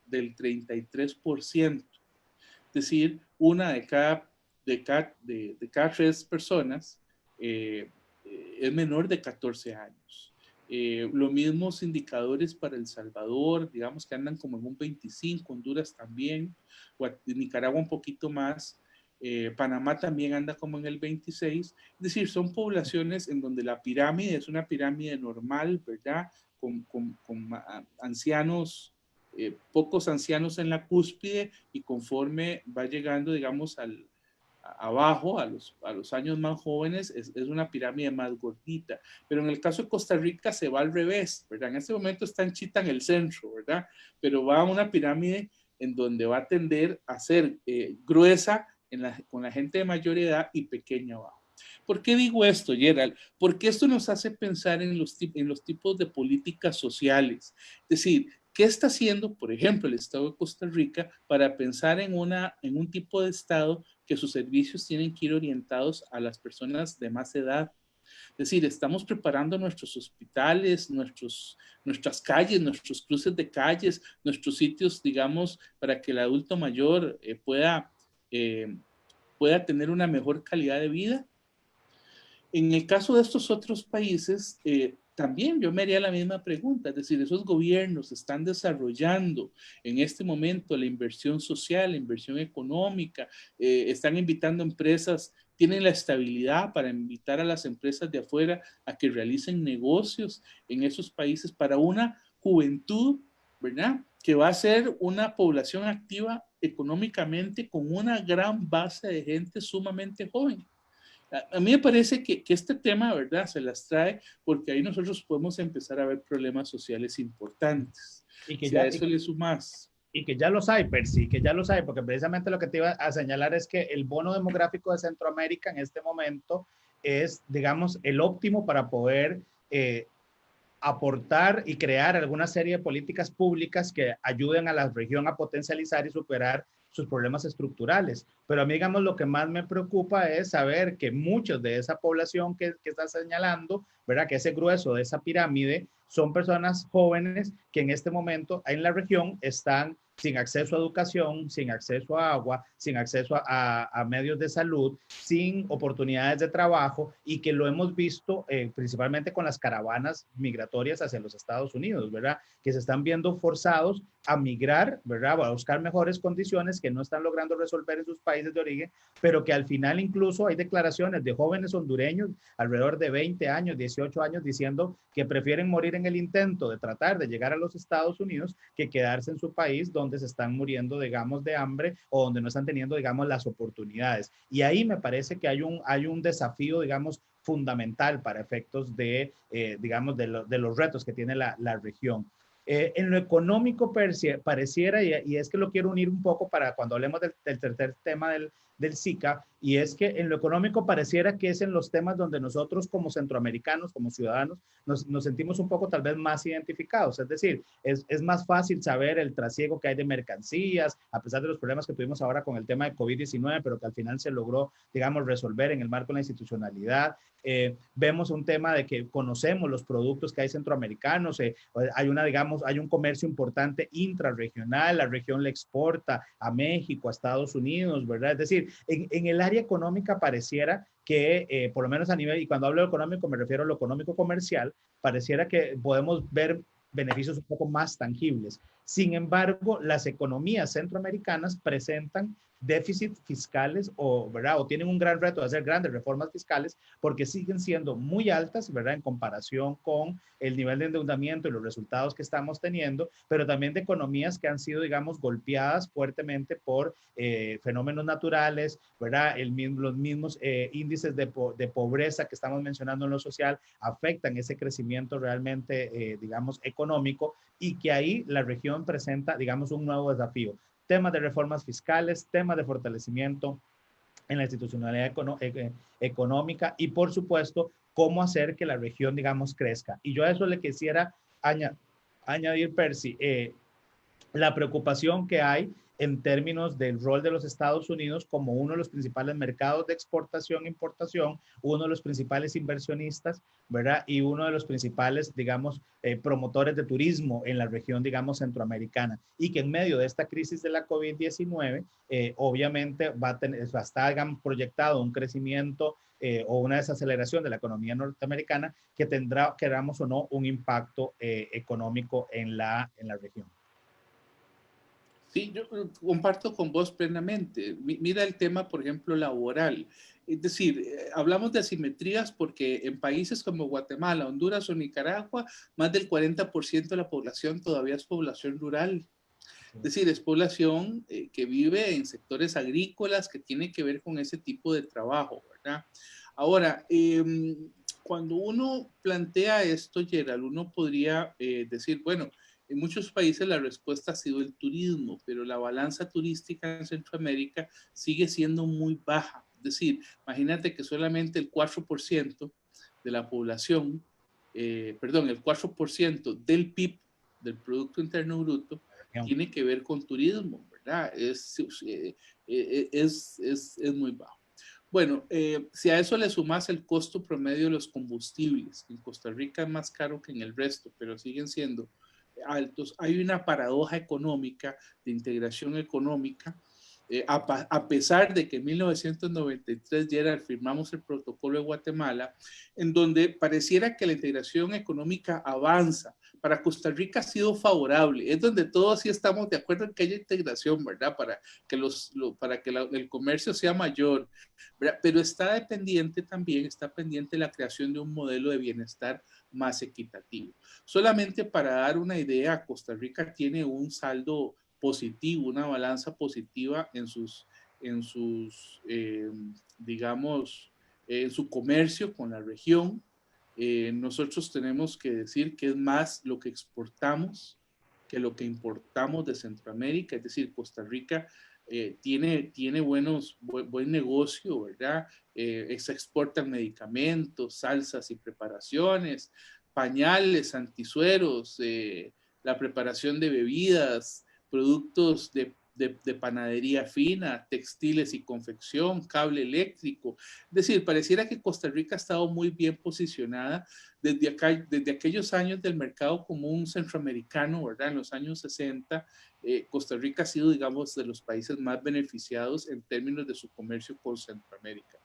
del 33%. Es decir, una de cada 3 personas es menor de 14 años. Los mismos indicadores para El Salvador, digamos que andan como en un 25, Honduras también, Nicaragua un poquito más, Panamá también anda como en el 26, es decir, son poblaciones en donde la pirámide es una pirámide normal, ¿verdad? Con ancianos, pocos ancianos en la cúspide, y conforme va llegando, digamos, abajo, a los años más jóvenes, es una pirámide más gordita. Pero en el caso de Costa Rica se va al revés, ¿verdad? En este momento está en Chita, en el centro, ¿verdad? Pero va a una pirámide en donde va a tender a ser gruesa con la gente de mayor edad y pequeña abajo. ¿Por qué digo esto, Gerald? Porque esto nos hace pensar en los tipos de políticas sociales. Es decir, ¿qué está haciendo, por ejemplo, el Estado de Costa Rica para pensar en un tipo de Estado que sus servicios tienen que ir orientados a las personas de más edad? Es decir, estamos preparando nuestros hospitales, nuestras calles, nuestros cruces de calles, nuestros sitios, digamos, para que el adulto mayor pueda tener una mejor calidad de vida. En el caso de estos otros países, también yo me haría la misma pregunta, es decir, esos gobiernos están desarrollando en este momento la inversión social, la inversión económica, están invitando empresas, tienen la estabilidad para invitar a las empresas de afuera a que realicen negocios en esos países para una juventud, ¿verdad? Que va a ser una población activa económicamente con una gran base de gente sumamente joven. A mí me parece que este tema, ¿verdad?, se las trae porque ahí nosotros podemos empezar a ver problemas sociales importantes. Y que Si a ya, eso le sumas. y que ya los hay, Percy, que ya los hay, porque precisamente lo que te iba a señalar es que el bono demográfico de Centroamérica en este momento es, digamos, el óptimo para poder aportar y crear alguna serie de políticas públicas que ayuden a la región a potencializar y superar sus problemas estructurales. Pero a mí, digamos, lo que más me preocupa es saber que muchos de esa población que está señalando, ¿verdad? Que ese grueso de esa pirámide son personas jóvenes que en este momento en la región están sin acceso a educación, sin acceso a agua, sin acceso a medios de salud, sin oportunidades de trabajo, y que lo hemos visto principalmente con las caravanas migratorias hacia los Estados Unidos, ¿verdad? Que se están viendo forzados a migrar, ¿verdad? A buscar mejores condiciones que no están logrando resolver en sus países de origen, pero que al final incluso hay declaraciones de jóvenes hondureños alrededor de 20 años, 18 años, diciendo que prefieren morir en el intento de tratar de llegar a los Estados Unidos que quedarse en su país donde se están muriendo, digamos, de hambre o donde no están teniendo, digamos, las oportunidades. Y ahí me parece que hay un desafío, digamos, fundamental para efectos de, digamos, de los retos que tiene la región. En lo económico pareciera, y es que lo quiero unir un poco para cuando hablemos del tercer tema del SICA, y es que en lo económico pareciera que es en los temas donde nosotros como centroamericanos, como ciudadanos, nos sentimos un poco tal vez más identificados. Es decir, es más fácil saber el trasiego que hay de mercancías, a pesar de los problemas que tuvimos ahora con el tema de COVID-19, pero que al final se logró, digamos, resolver en el marco de la institucionalidad. Vemos un tema de que conocemos los productos que hay centroamericanos, hay una, digamos, hay un comercio importante intrarregional, la región le exporta a México, a Estados Unidos, ¿verdad? Es decir, en el área económica pareciera que, por lo menos a nivel, y cuando hablo de económico me refiero a lo económico comercial, pareciera que podemos ver beneficios un poco más tangibles. Sin embargo, las economías centroamericanas presentan déficits fiscales ¿verdad? O tienen un gran reto de hacer grandes reformas fiscales porque siguen siendo muy altas, ¿verdad? En comparación con el nivel de endeudamiento y los resultados que estamos teniendo, pero también de economías que han sido, digamos, golpeadas fuertemente por fenómenos naturales, ¿verdad? Los mismos índices de pobreza que estamos mencionando en lo social afectan ese crecimiento realmente, digamos, económico y que ahí la región presenta, digamos, un nuevo desafío. Temas de reformas fiscales, temas de fortalecimiento en la institucionalidad económica y, por supuesto, cómo hacer que la región, digamos, crezca. Y yo a eso le quisiera añadir, Percy, la preocupación que hay en términos del rol de los Estados Unidos como uno de los principales mercados de exportación e importación, uno de los principales inversionistas, ¿verdad? Y uno de los principales, digamos, promotores de turismo en la región, digamos, centroamericana. Y que en medio de esta crisis de la COVID-19, obviamente va a estar, digamos, proyectado un crecimiento o una desaceleración de la economía norteamericana que tendrá, queramos o no, un impacto económico en la región. Sí, yo comparto con vos plenamente. Mira el tema, por ejemplo, laboral. Es decir, hablamos de asimetrías porque en países como Guatemala, Honduras o Nicaragua, más del 40% de la población todavía es población rural. Es decir, es población que vive en sectores agrícolas que tiene que ver con ese tipo de trabajo, ¿verdad? Ahora, cuando uno plantea esto, Gerald, uno podría decir, bueno, en muchos países la respuesta ha sido el turismo, pero la balanza turística en Centroamérica sigue siendo muy baja. Es decir, imagínate que solamente el 4% de la población, perdón, el 4% del PIB, del Producto Interno Bruto, tiene que ver con turismo, ¿verdad? Es muy bajo. Bueno, si a eso le sumas el costo promedio de los combustibles, en Costa Rica es más caro que en el resto, pero siguen siendo altos, hay una paradoja económica, de integración económica, a pesar de que en 1993 ya firmamos el protocolo de Guatemala, en donde pareciera que la integración económica avanza. Para Costa Rica ha sido favorable, es donde todos sí estamos de acuerdo en que haya integración, ¿verdad? Para que el comercio sea mayor, ¿verdad? Pero está dependiente también, está pendiente la creación de un modelo de bienestar más equitativo. Solamente para dar una idea, Costa Rica tiene un saldo positivo, una balanza positiva digamos, en su comercio con la región. Nosotros tenemos que decir que es más lo que exportamos que lo que importamos de Centroamérica, es decir, Costa Rica tiene buen negocio, ¿verdad? Se exportan medicamentos, salsas y preparaciones, pañales, antisueros, la preparación de bebidas, productos de panadería fina, textiles y confección, cable eléctrico. Es decir, pareciera que Costa Rica ha estado muy bien posicionada desde aquellos años del mercado común centroamericano, ¿verdad? En los años 60, Costa Rica ha sido, digamos, de los países más beneficiados en términos de su comercio con Centroamérica.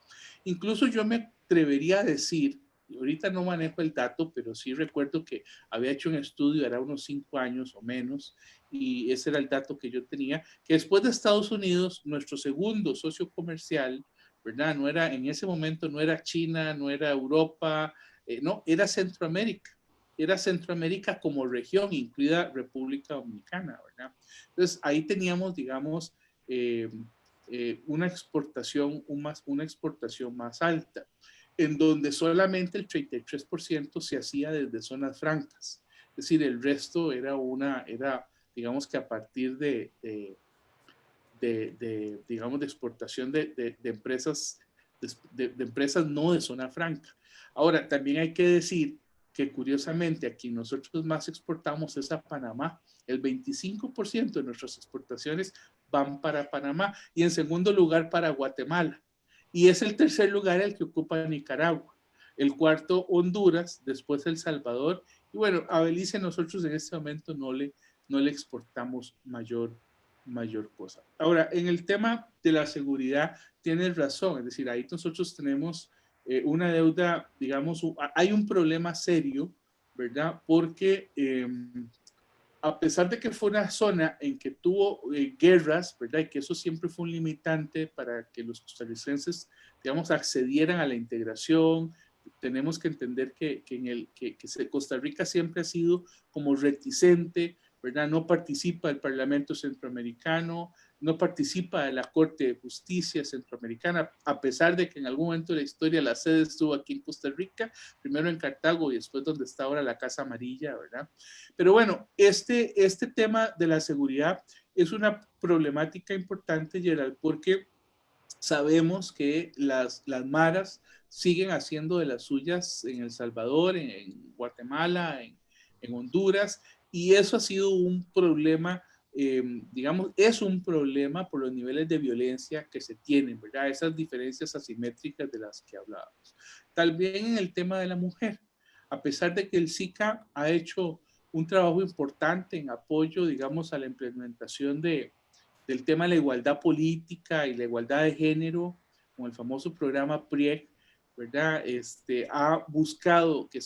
Incluso yo me atrevería a decir ahorita no manejo el dato, pero sí recuerdo que había hecho un estudio, era unos 5 años o menos, y ese era el dato que yo tenía, que después de Estados Unidos, nuestro segundo socio comercial, ¿verdad? No era, en ese momento no era China, no era Europa, no, era Centroamérica. Era Centroamérica como región, incluida República Dominicana, ¿verdad? Entonces ahí teníamos, digamos, una exportación más alta, en donde solamente el 33% se hacía desde zonas francas. Es decir, el resto era digamos que a partir digamos, de exportación de empresas, de empresas no de zona franca. Ahora, también hay que decir que curiosamente aquí nosotros más exportamos es a Panamá. El 25% de nuestras exportaciones van para Panamá y en segundo lugar para Guatemala. Y es el tercer lugar el que ocupa Nicaragua. El cuarto, Honduras, después El Salvador. Y bueno, a Belice nosotros en este momento no le exportamos mayor cosa. Ahora, en el tema de la seguridad, tienes razón, es decir, ahí nosotros tenemos una deuda, digamos, hay un problema serio, ¿verdad? Porque a pesar de que fue una zona en que tuvo guerras, ¿verdad? Y que eso siempre fue un limitante para que los costarricenses, digamos, accedieran a la integración. Tenemos que entender que Costa Rica siempre ha sido como reticente, ¿verdad? No participa del Parlamento Centroamericano, no participa de la Corte de Justicia Centroamericana, a pesar de que en algún momento de la historia la sede estuvo aquí en Costa Rica, primero en Cartago y después donde está ahora la Casa Amarilla, ¿verdad? Pero bueno, este tema de la seguridad es una problemática importante, Gerald, porque sabemos que las maras siguen haciendo de las suyas en El Salvador, en Guatemala, en Honduras, y eso ha sido un problema, digamos, es un problema por los niveles de violencia que se tienen, ¿verdad? Esas diferencias asimétricas de las que hablábamos. También en el tema de la mujer, a pesar de que el SICA ha hecho un trabajo importante en apoyo, digamos, a la implementación del tema de la igualdad política y la igualdad de género, con el famoso programa PRIEC, ¿verdad? Ha buscado que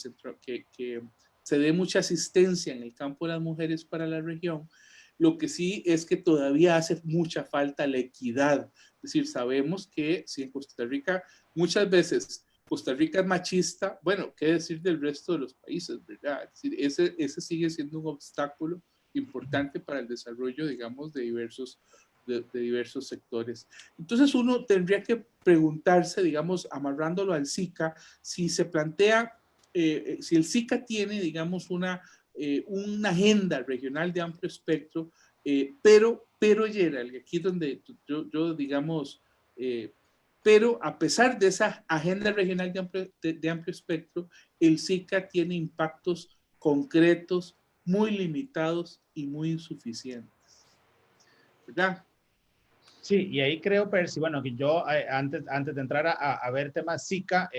se dé mucha asistencia en el campo de las mujeres para la región. Lo que sí es que todavía hace mucha falta la equidad. Es decir, sabemos que si en Costa Rica muchas veces Costa Rica es machista, bueno, ¿qué decir del resto de los países, verdad? Es decir, ese sigue siendo un obstáculo importante para el desarrollo, digamos, de diversos sectores. Entonces uno tendría que preguntarse, digamos, amarrándolo al SICA, si se plantea, si el SICA tiene, digamos, una agenda regional de amplio espectro, pero Gerald, aquí donde yo digamos, pero a pesar de esa agenda regional de amplio espectro, el SICA tiene impactos concretos muy limitados y muy insuficientes, ¿verdad? Sí, y ahí creo, Percy, bueno, que yo antes de entrar a ver temas SICA,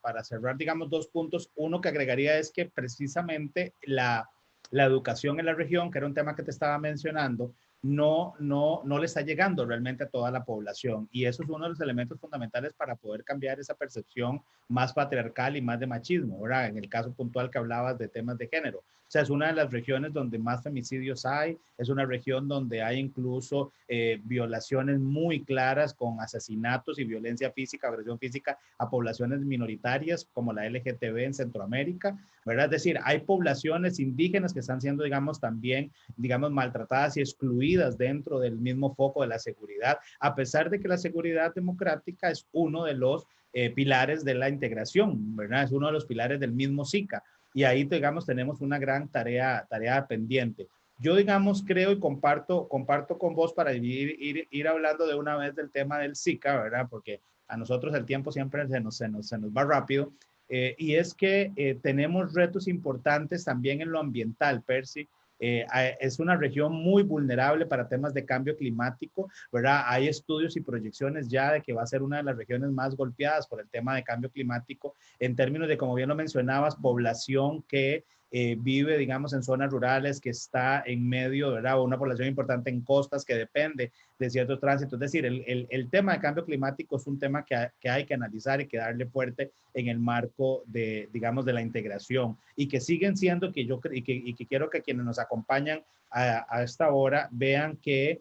para cerrar, digamos, dos puntos. Uno que agregaría es que precisamente la educación en la región, que era un tema que te estaba mencionando, no le está llegando realmente a toda la población. Y eso es uno de los elementos fundamentales para poder cambiar esa percepción más patriarcal y más de machismo, ¿verdad? En el caso puntual que hablabas de temas de género. O sea, es una de las regiones donde más femicidios hay, es una región donde hay incluso violaciones muy claras con asesinatos y violencia física, agresión física a poblaciones minoritarias como la LGTB en Centroamérica, ¿verdad? Es decir, hay poblaciones indígenas que están siendo, digamos, también, digamos, maltratadas y excluidas dentro del mismo foco de la seguridad, a pesar de que la seguridad democrática es uno de los pilares de la integración, ¿verdad? Es uno de los pilares del mismo SICA. Y ahí, digamos, tenemos una gran tarea pendiente. Yo, digamos, creo y comparto con vos para ir hablando de una vez del tema del SICA, ¿verdad? Porque a nosotros el tiempo siempre se nos va rápido. Y es que tenemos retos importantes también en lo ambiental, Percy. Es una región muy vulnerable para temas de cambio climático, ¿verdad? Hay estudios y proyecciones ya de que va a ser una de las regiones más golpeadas por el tema de cambio climático en términos de, como bien lo mencionabas, población que vive, digamos, en zonas rurales, que está en medio, ¿verdad? O una población importante en costas que depende de cierto tránsito. Es decir, el tema de cambio climático es un tema que hay que analizar y que darle fuerte en el marco de, digamos, de la integración, y que siguen siendo, y que quiero que quienes nos acompañan a esta hora vean que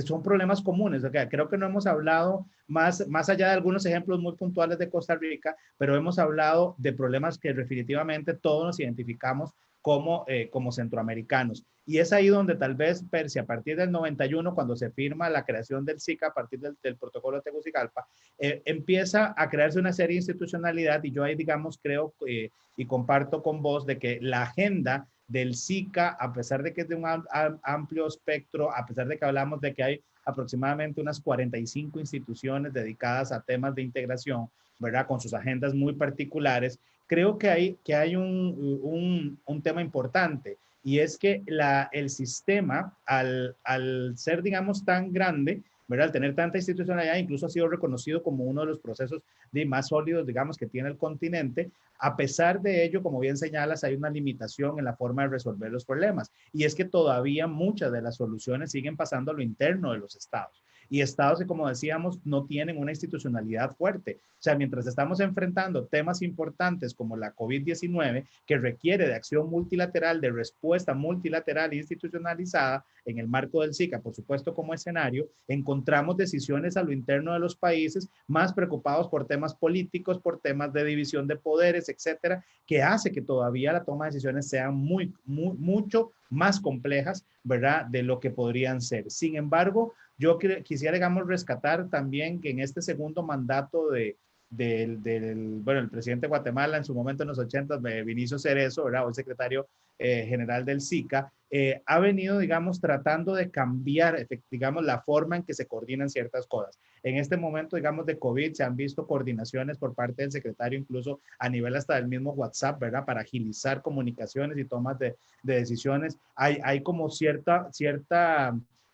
son problemas comunes. O sea, creo que no hemos hablado más allá de algunos ejemplos muy puntuales de Costa Rica, pero hemos hablado de problemas que definitivamente todos nos identificamos como centroamericanos. Y es ahí donde tal vez, Percy, a partir del 91, cuando se firma la creación del SICA, a partir del protocolo de Tegucigalpa, empieza a crearse una serie de institucionalidad, y yo ahí, digamos, creo y comparto con vos de que la agenda del SICA, a pesar de que es de un amplio espectro, a pesar de que hablamos de que hay aproximadamente unas 45 instituciones dedicadas a temas de integración, ¿verdad? Con sus agendas muy particulares, creo que hay un tema importante, y es que el sistema, al ser, digamos, tan grande, ¿verdad? Al tener tanta institucionalidad, incluso ha sido reconocido como uno de los procesos más sólidos, digamos, que tiene el continente. A pesar de ello, como bien señalas, hay una limitación en la forma de resolver los problemas, y es que todavía muchas de las soluciones siguen pasando a lo interno de los estados, y estados que, como decíamos, no tienen una institucionalidad fuerte. O sea, mientras estamos enfrentando temas importantes como la COVID-19, que requiere de acción multilateral, de respuesta multilateral e institucionalizada en el marco del SICA, por supuesto, como escenario, encontramos decisiones a lo interno de los países más preocupados por temas políticos, por temas de división de poderes, etcétera, que hace que todavía la toma de decisiones sean mucho más complejas, ¿verdad?, de lo que podrían ser. Sin embargo, yo quisiera, digamos, rescatar también que en este segundo mandato bueno, el presidente de Guatemala en su momento en los 80, Vinicio Cerezo, ¿verdad?, o el secretario general del SICA, ha venido, digamos, tratando de cambiar, digamos, la forma en que se coordinan ciertas cosas. En este momento, digamos, de COVID, se han visto coordinaciones por parte del secretario, incluso a nivel hasta del mismo WhatsApp, ¿verdad?, para agilizar comunicaciones y tomas de decisiones. Hay como cierta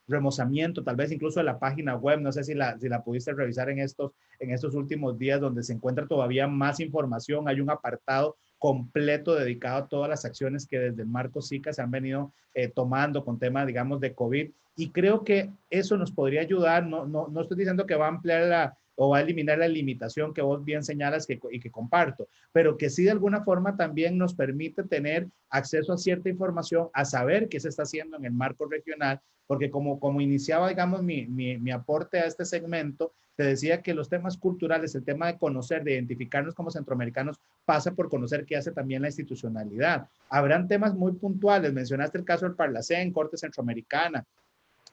remozamiento, tal vez incluso de la página web. No sé si la pudiste revisar en estos últimos días, donde se encuentra todavía más información. Hay un apartado completo dedicado a todas las acciones que desde el marco SICA se han venido tomando con temas, digamos, de COVID. Y creo que eso nos podría ayudar. No estoy diciendo que va a ampliar o va a eliminar la limitación que vos bien señalas y que comparto, pero que sí de alguna forma también nos permite tener acceso a cierta información, a saber qué se está haciendo en el marco regional, porque como iniciaba, digamos, mi aporte a este segmento, te decía que los temas culturales, el tema de conocer, de identificarnos como centroamericanos, pasa por conocer qué hace también la institucionalidad. Habrán temas muy puntuales, mencionaste el caso del Parlacén, Corte Centroamericana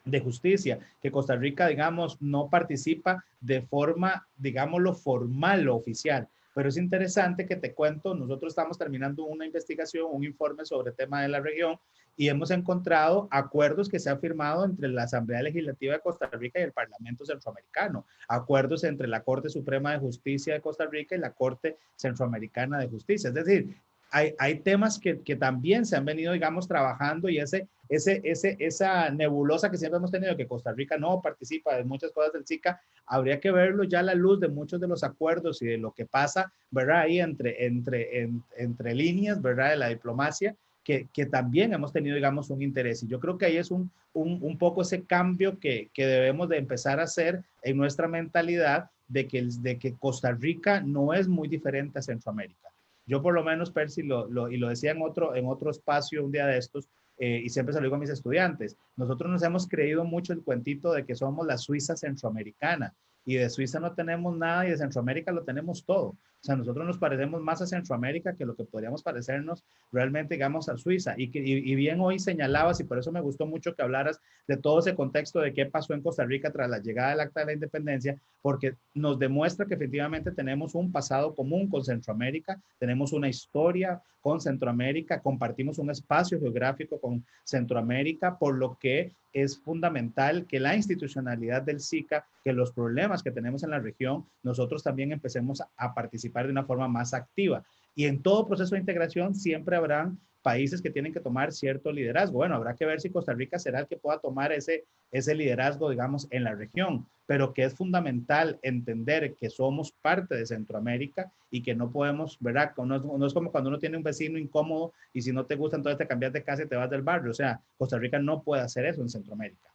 de Justicia, que Costa Rica, digamos, no participa de forma, digámoslo, formal o oficial. Pero es interesante que te cuento, nosotros estamos terminando una investigación, un informe sobre el tema de la región, y hemos encontrado acuerdos que se han firmado entre la Asamblea Legislativa de Costa Rica y el Parlamento Centroamericano, acuerdos entre la Corte Suprema de Justicia de Costa Rica y la Corte Centroamericana de Justicia. Es decir, hay temas que también se han venido, digamos, trabajando, y esa nebulosa que siempre hemos tenido, que Costa Rica no participa de muchas cosas del SICA, habría que verlo ya a la luz de muchos de los acuerdos y de lo que pasa, ¿verdad?, ahí entre líneas, ¿verdad?, de la diplomacia, que también hemos tenido, digamos, un interés. Y yo creo que ahí es un poco ese cambio que debemos de empezar a hacer en nuestra mentalidad, de que Costa Rica no es muy diferente a Centroamérica. Yo por lo menos, Percy, y lo decía en otro espacio un día de estos, y siempre se lo digo a mis estudiantes, nosotros nos hemos creído mucho el cuentito de que somos la Suiza centroamericana, y de Suiza no tenemos nada, y de Centroamérica lo tenemos todo. O sea, nosotros nos parecemos más a Centroamérica que lo que podríamos parecernos realmente, digamos, a Suiza. Y bien hoy señalabas, y por eso me gustó mucho que hablaras de todo ese contexto de qué pasó en Costa Rica tras la llegada del Acta de la Independencia, porque nos demuestra que efectivamente tenemos un pasado común con Centroamérica, tenemos una historia con Centroamérica, compartimos un espacio geográfico con Centroamérica, por lo que es fundamental que la institucionalidad del SICA, que los problemas que tenemos en la región, nosotros también empecemos a participar de una forma más activa. Y en todo proceso de integración siempre habrán países que tienen que tomar cierto liderazgo. Bueno, habrá que ver si Costa Rica será el que pueda tomar ese liderazgo, digamos, en la región, pero que es fundamental entender que somos parte de Centroamérica y que no podemos, ¿verdad? No es como cuando uno tiene un vecino incómodo y si no te gusta, entonces te cambias de casa y te vas del barrio. O sea, Costa Rica no puede hacer eso en Centroamérica.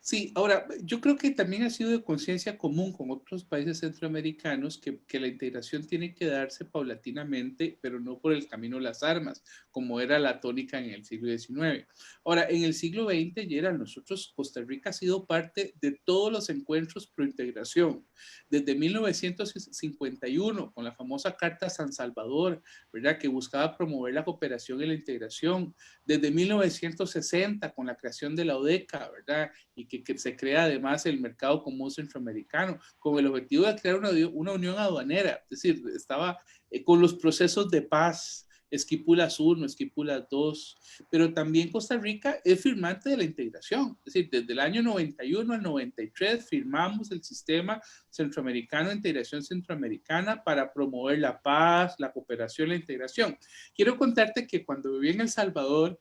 Sí, ahora, yo creo que también ha sido de conciencia común con otros países centroamericanos que la integración tiene que darse paulatinamente, pero no por el camino de las armas, como era la tónica en el siglo XIX. Ahora, en el siglo XX, Gerald, nosotros, Costa Rica ha sido parte de todos los encuentros pro integración. Desde 1951, con la famosa Carta San Salvador, ¿verdad?, que buscaba promover la cooperación y la integración. Desde 1960, con la creación de la ODECA, ¿verdad?, y que se crea además el mercado común centroamericano con el objetivo de crear una unión aduanera, es decir, estaba con los procesos de paz, Esquipulas 1, Esquipulas 2, pero también Costa Rica es firmante de la integración, es decir, desde el año 91 al 93 firmamos el sistema centroamericano de integración centroamericana para promover la paz, la cooperación, la integración. Quiero contarte que cuando viví en El Salvador,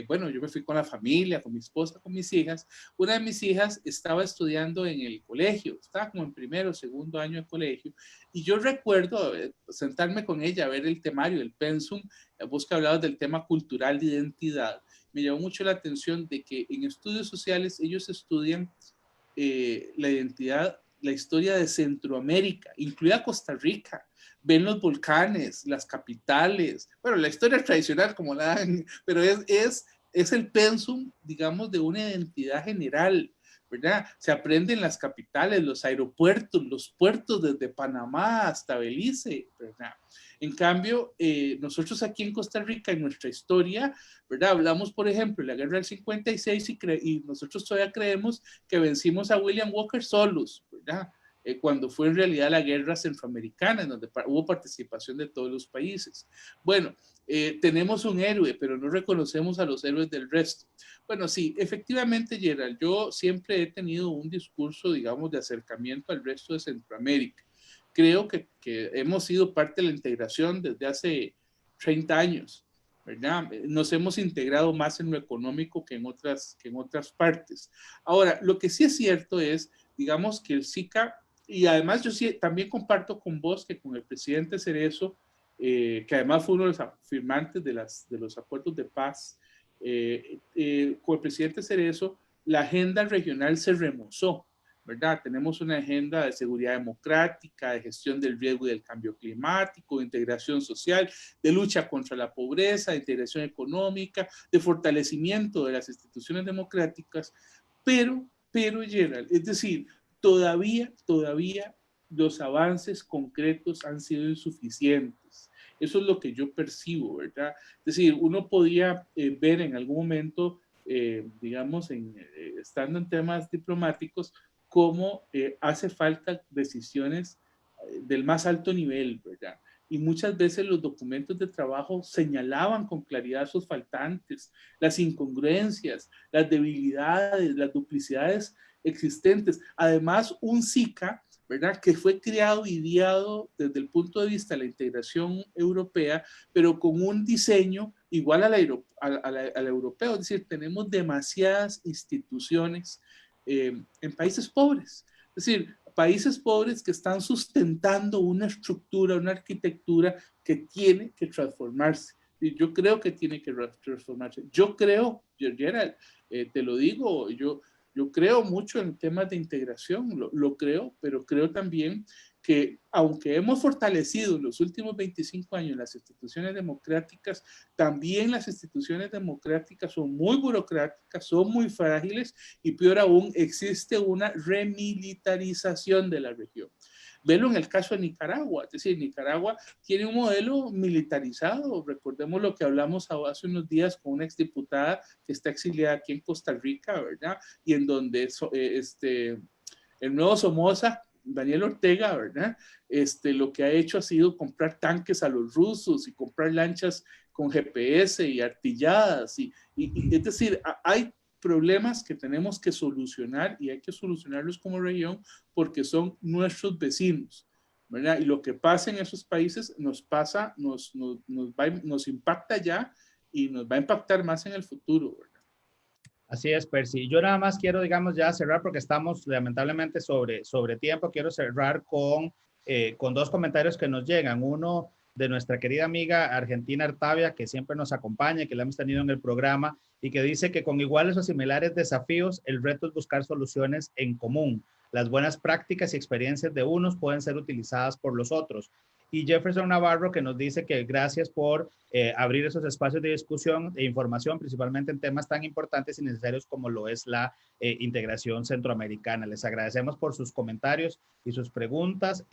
bueno, yo me fui con la familia, con mi esposa, con mis hijas. Una de mis hijas estaba estudiando en el colegio, estaba como en primero o segundo año de colegio, y yo recuerdo sentarme con ella a ver el temario, el pensum, vos que hablabas del tema cultural de identidad. Me llamó mucho la atención de que en estudios sociales ellos estudian la identidad, la historia de Centroamérica, incluida Costa Rica. Ven los volcanes, las capitales, bueno, la historia tradicional como la dan, pero es el pensum, digamos, de una identidad general, ¿verdad? Se aprende en las capitales, los aeropuertos, los puertos desde Panamá hasta Belice, ¿verdad? En cambio, nosotros aquí en Costa Rica, en nuestra historia, ¿verdad? Hablamos, por ejemplo, de la guerra del 56 y nosotros todavía creemos que vencimos a William Walker solos, ¿verdad? Cuando fue en realidad la guerra centroamericana, en donde hubo participación de todos los países. Bueno, tenemos un héroe, pero no reconocemos a los héroes del resto. Bueno, sí, efectivamente, Gerald, yo siempre he tenido un discurso, digamos, de acercamiento al resto de Centroamérica. Creo que hemos sido parte de la integración desde hace 30 años, ¿verdad? Nos hemos integrado más en lo económico que en otras partes. Ahora, lo que sí es cierto es, digamos, que el SICA, y además yo sí, también comparto con vos que con el presidente Cerezo, que además fue uno de los firmantes de los acuerdos de paz, con el presidente Cerezo, la agenda regional se remozó, ¿verdad? Tenemos una agenda de seguridad democrática, de gestión del riesgo y del cambio climático, de integración social, de lucha contra la pobreza, de integración económica, de fortalecimiento de las instituciones democráticas, pero Gerald, es decir, todavía los avances concretos han sido insuficientes. Eso es lo que yo percibo, ¿verdad? Es decir, uno podía ver en algún momento, digamos, estando en temas diplomáticos, cómo hace falta decisiones del más alto nivel, ¿verdad? Y muchas veces los documentos de trabajo señalaban con claridad sus faltantes, las incongruencias, las debilidades, las duplicidades existentes. Además, un SICA, ¿verdad?, que fue creado y ideado desde el punto de vista de la integración europea, pero con un diseño igual al europeo. Es decir, tenemos demasiadas instituciones en países pobres. Es decir, países pobres que están sustentando una estructura, una arquitectura que tiene que transformarse. Y yo creo que tiene que transformarse. Yo creo, Gerald, te lo digo, yo creo mucho en temas de integración, lo creo, pero creo también que aunque hemos fortalecido en los últimos 25 años las instituciones democráticas, también las instituciones democráticas son muy burocráticas, son muy frágiles y peor aún, existe una remilitarización de la región. Velo en el caso de Nicaragua, es decir, Nicaragua tiene un modelo militarizado. Recordemos lo que hablamos hace unos días con una exdiputada que está exiliada aquí en Costa Rica, ¿verdad? Y en donde el nuevo Somoza, Daniel Ortega, ¿verdad? Lo que ha hecho ha sido comprar tanques a los rusos y comprar lanchas con GPS y artilladas. Es decir, hay problemas que tenemos que solucionar y hay que solucionarlos como región porque son nuestros vecinos, ¿verdad? Y lo que pasa en esos países nos impacta ya y nos va a impactar más en el futuro, ¿verdad? Así es, Percy. Yo nada más quiero, digamos, ya cerrar porque estamos lamentablemente sobre tiempo. Quiero cerrar con dos comentarios que nos llegan. Uno de nuestra querida amiga Argentina Artavia, que siempre nos acompaña y que la hemos tenido en el programa, y que dice que con iguales o similares desafíos, el reto es buscar soluciones en común. Las buenas prácticas y experiencias de unos pueden ser utilizadas por los otros. Y Jefferson Navarro, que nos dice que gracias por abrir esos espacios de discusión e información, principalmente en temas tan importantes y necesarios como lo es la integración centroamericana. Les agradecemos por sus comentarios y sus preguntas.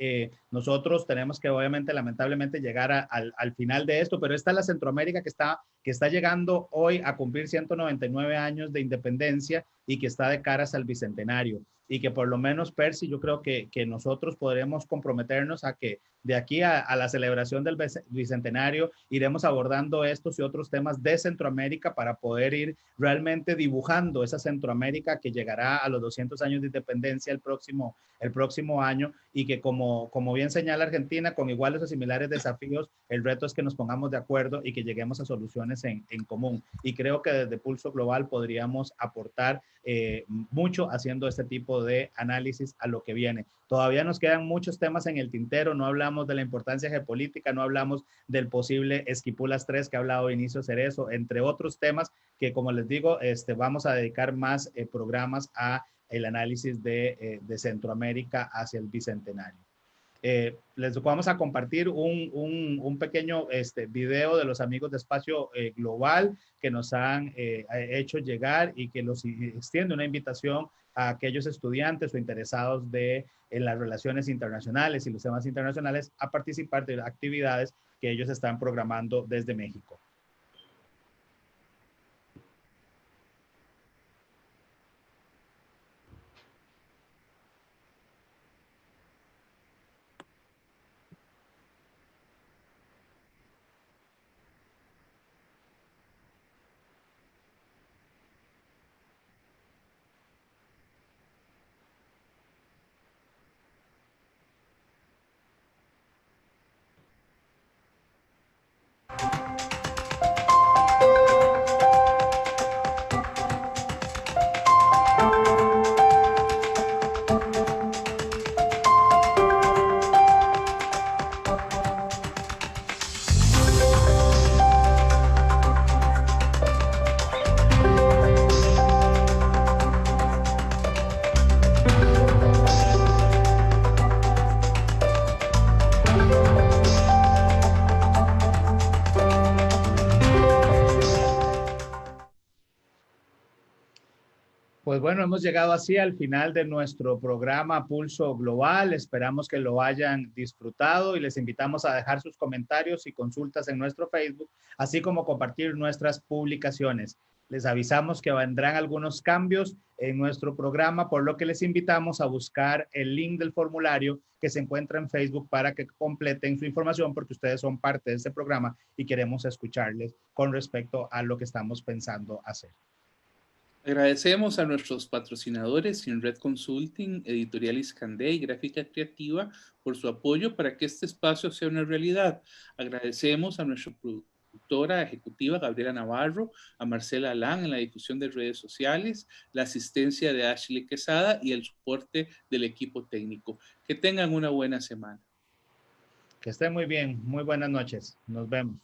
Nosotros tenemos que, obviamente, lamentablemente, llegar al final de esto, pero esta es la Centroamérica que está llegando hoy a cumplir 199 años de independencia y que está de caras al bicentenario. Y que por lo menos, Percy, yo creo que nosotros podremos comprometernos a que de aquí a la celebración del bicentenario iremos abordando estos y otros temas de Centroamérica para poder ir realmente dibujando esa Centroamérica que llegará a los 200 años de independencia el próximo año y que como bien señala Argentina, con iguales o similares desafíos, el reto es que nos pongamos de acuerdo y que lleguemos a soluciones en común. Y creo que desde Pulso Global podríamos aportar mucho haciendo este tipo de análisis a lo que viene. Todavía nos quedan muchos temas en el tintero, no hablamos de la importancia geopolítica, no hablamos del posible Esquipulas 3 que ha hablado Inicio Cerezo, entre otros temas que, como les digo, vamos a dedicar más programas a el análisis de Centroamérica hacia el bicentenario. Les vamos a compartir un pequeño video de los amigos de Espacio Global que nos han hecho llegar y que los extiende una invitación a aquellos estudiantes o interesados en las relaciones internacionales y los temas internacionales a participar de actividades que ellos están programando desde México. Pues bueno, hemos llegado así al final de nuestro programa Pulso Global. Esperamos que lo hayan disfrutado y les invitamos a dejar sus comentarios y consultas en nuestro Facebook, así como compartir nuestras publicaciones. Les avisamos que vendrán algunos cambios en nuestro programa, por lo que les invitamos a buscar el link del formulario que se encuentra en Facebook para que completen su información, porque ustedes son parte de este programa y queremos escucharles con respecto a lo que estamos pensando hacer. Agradecemos a nuestros patrocinadores Sinred Consulting, Editorial Iscandé y Gráfica Creativa por su apoyo para que este espacio sea una realidad. Agradecemos a nuestra productora ejecutiva Gabriela Navarro, a Marcela Alán en la difusión de redes sociales, la asistencia de Ashley Quesada y el soporte del equipo técnico. Que tengan una buena semana. Que estén muy bien. Muy buenas noches. Nos vemos.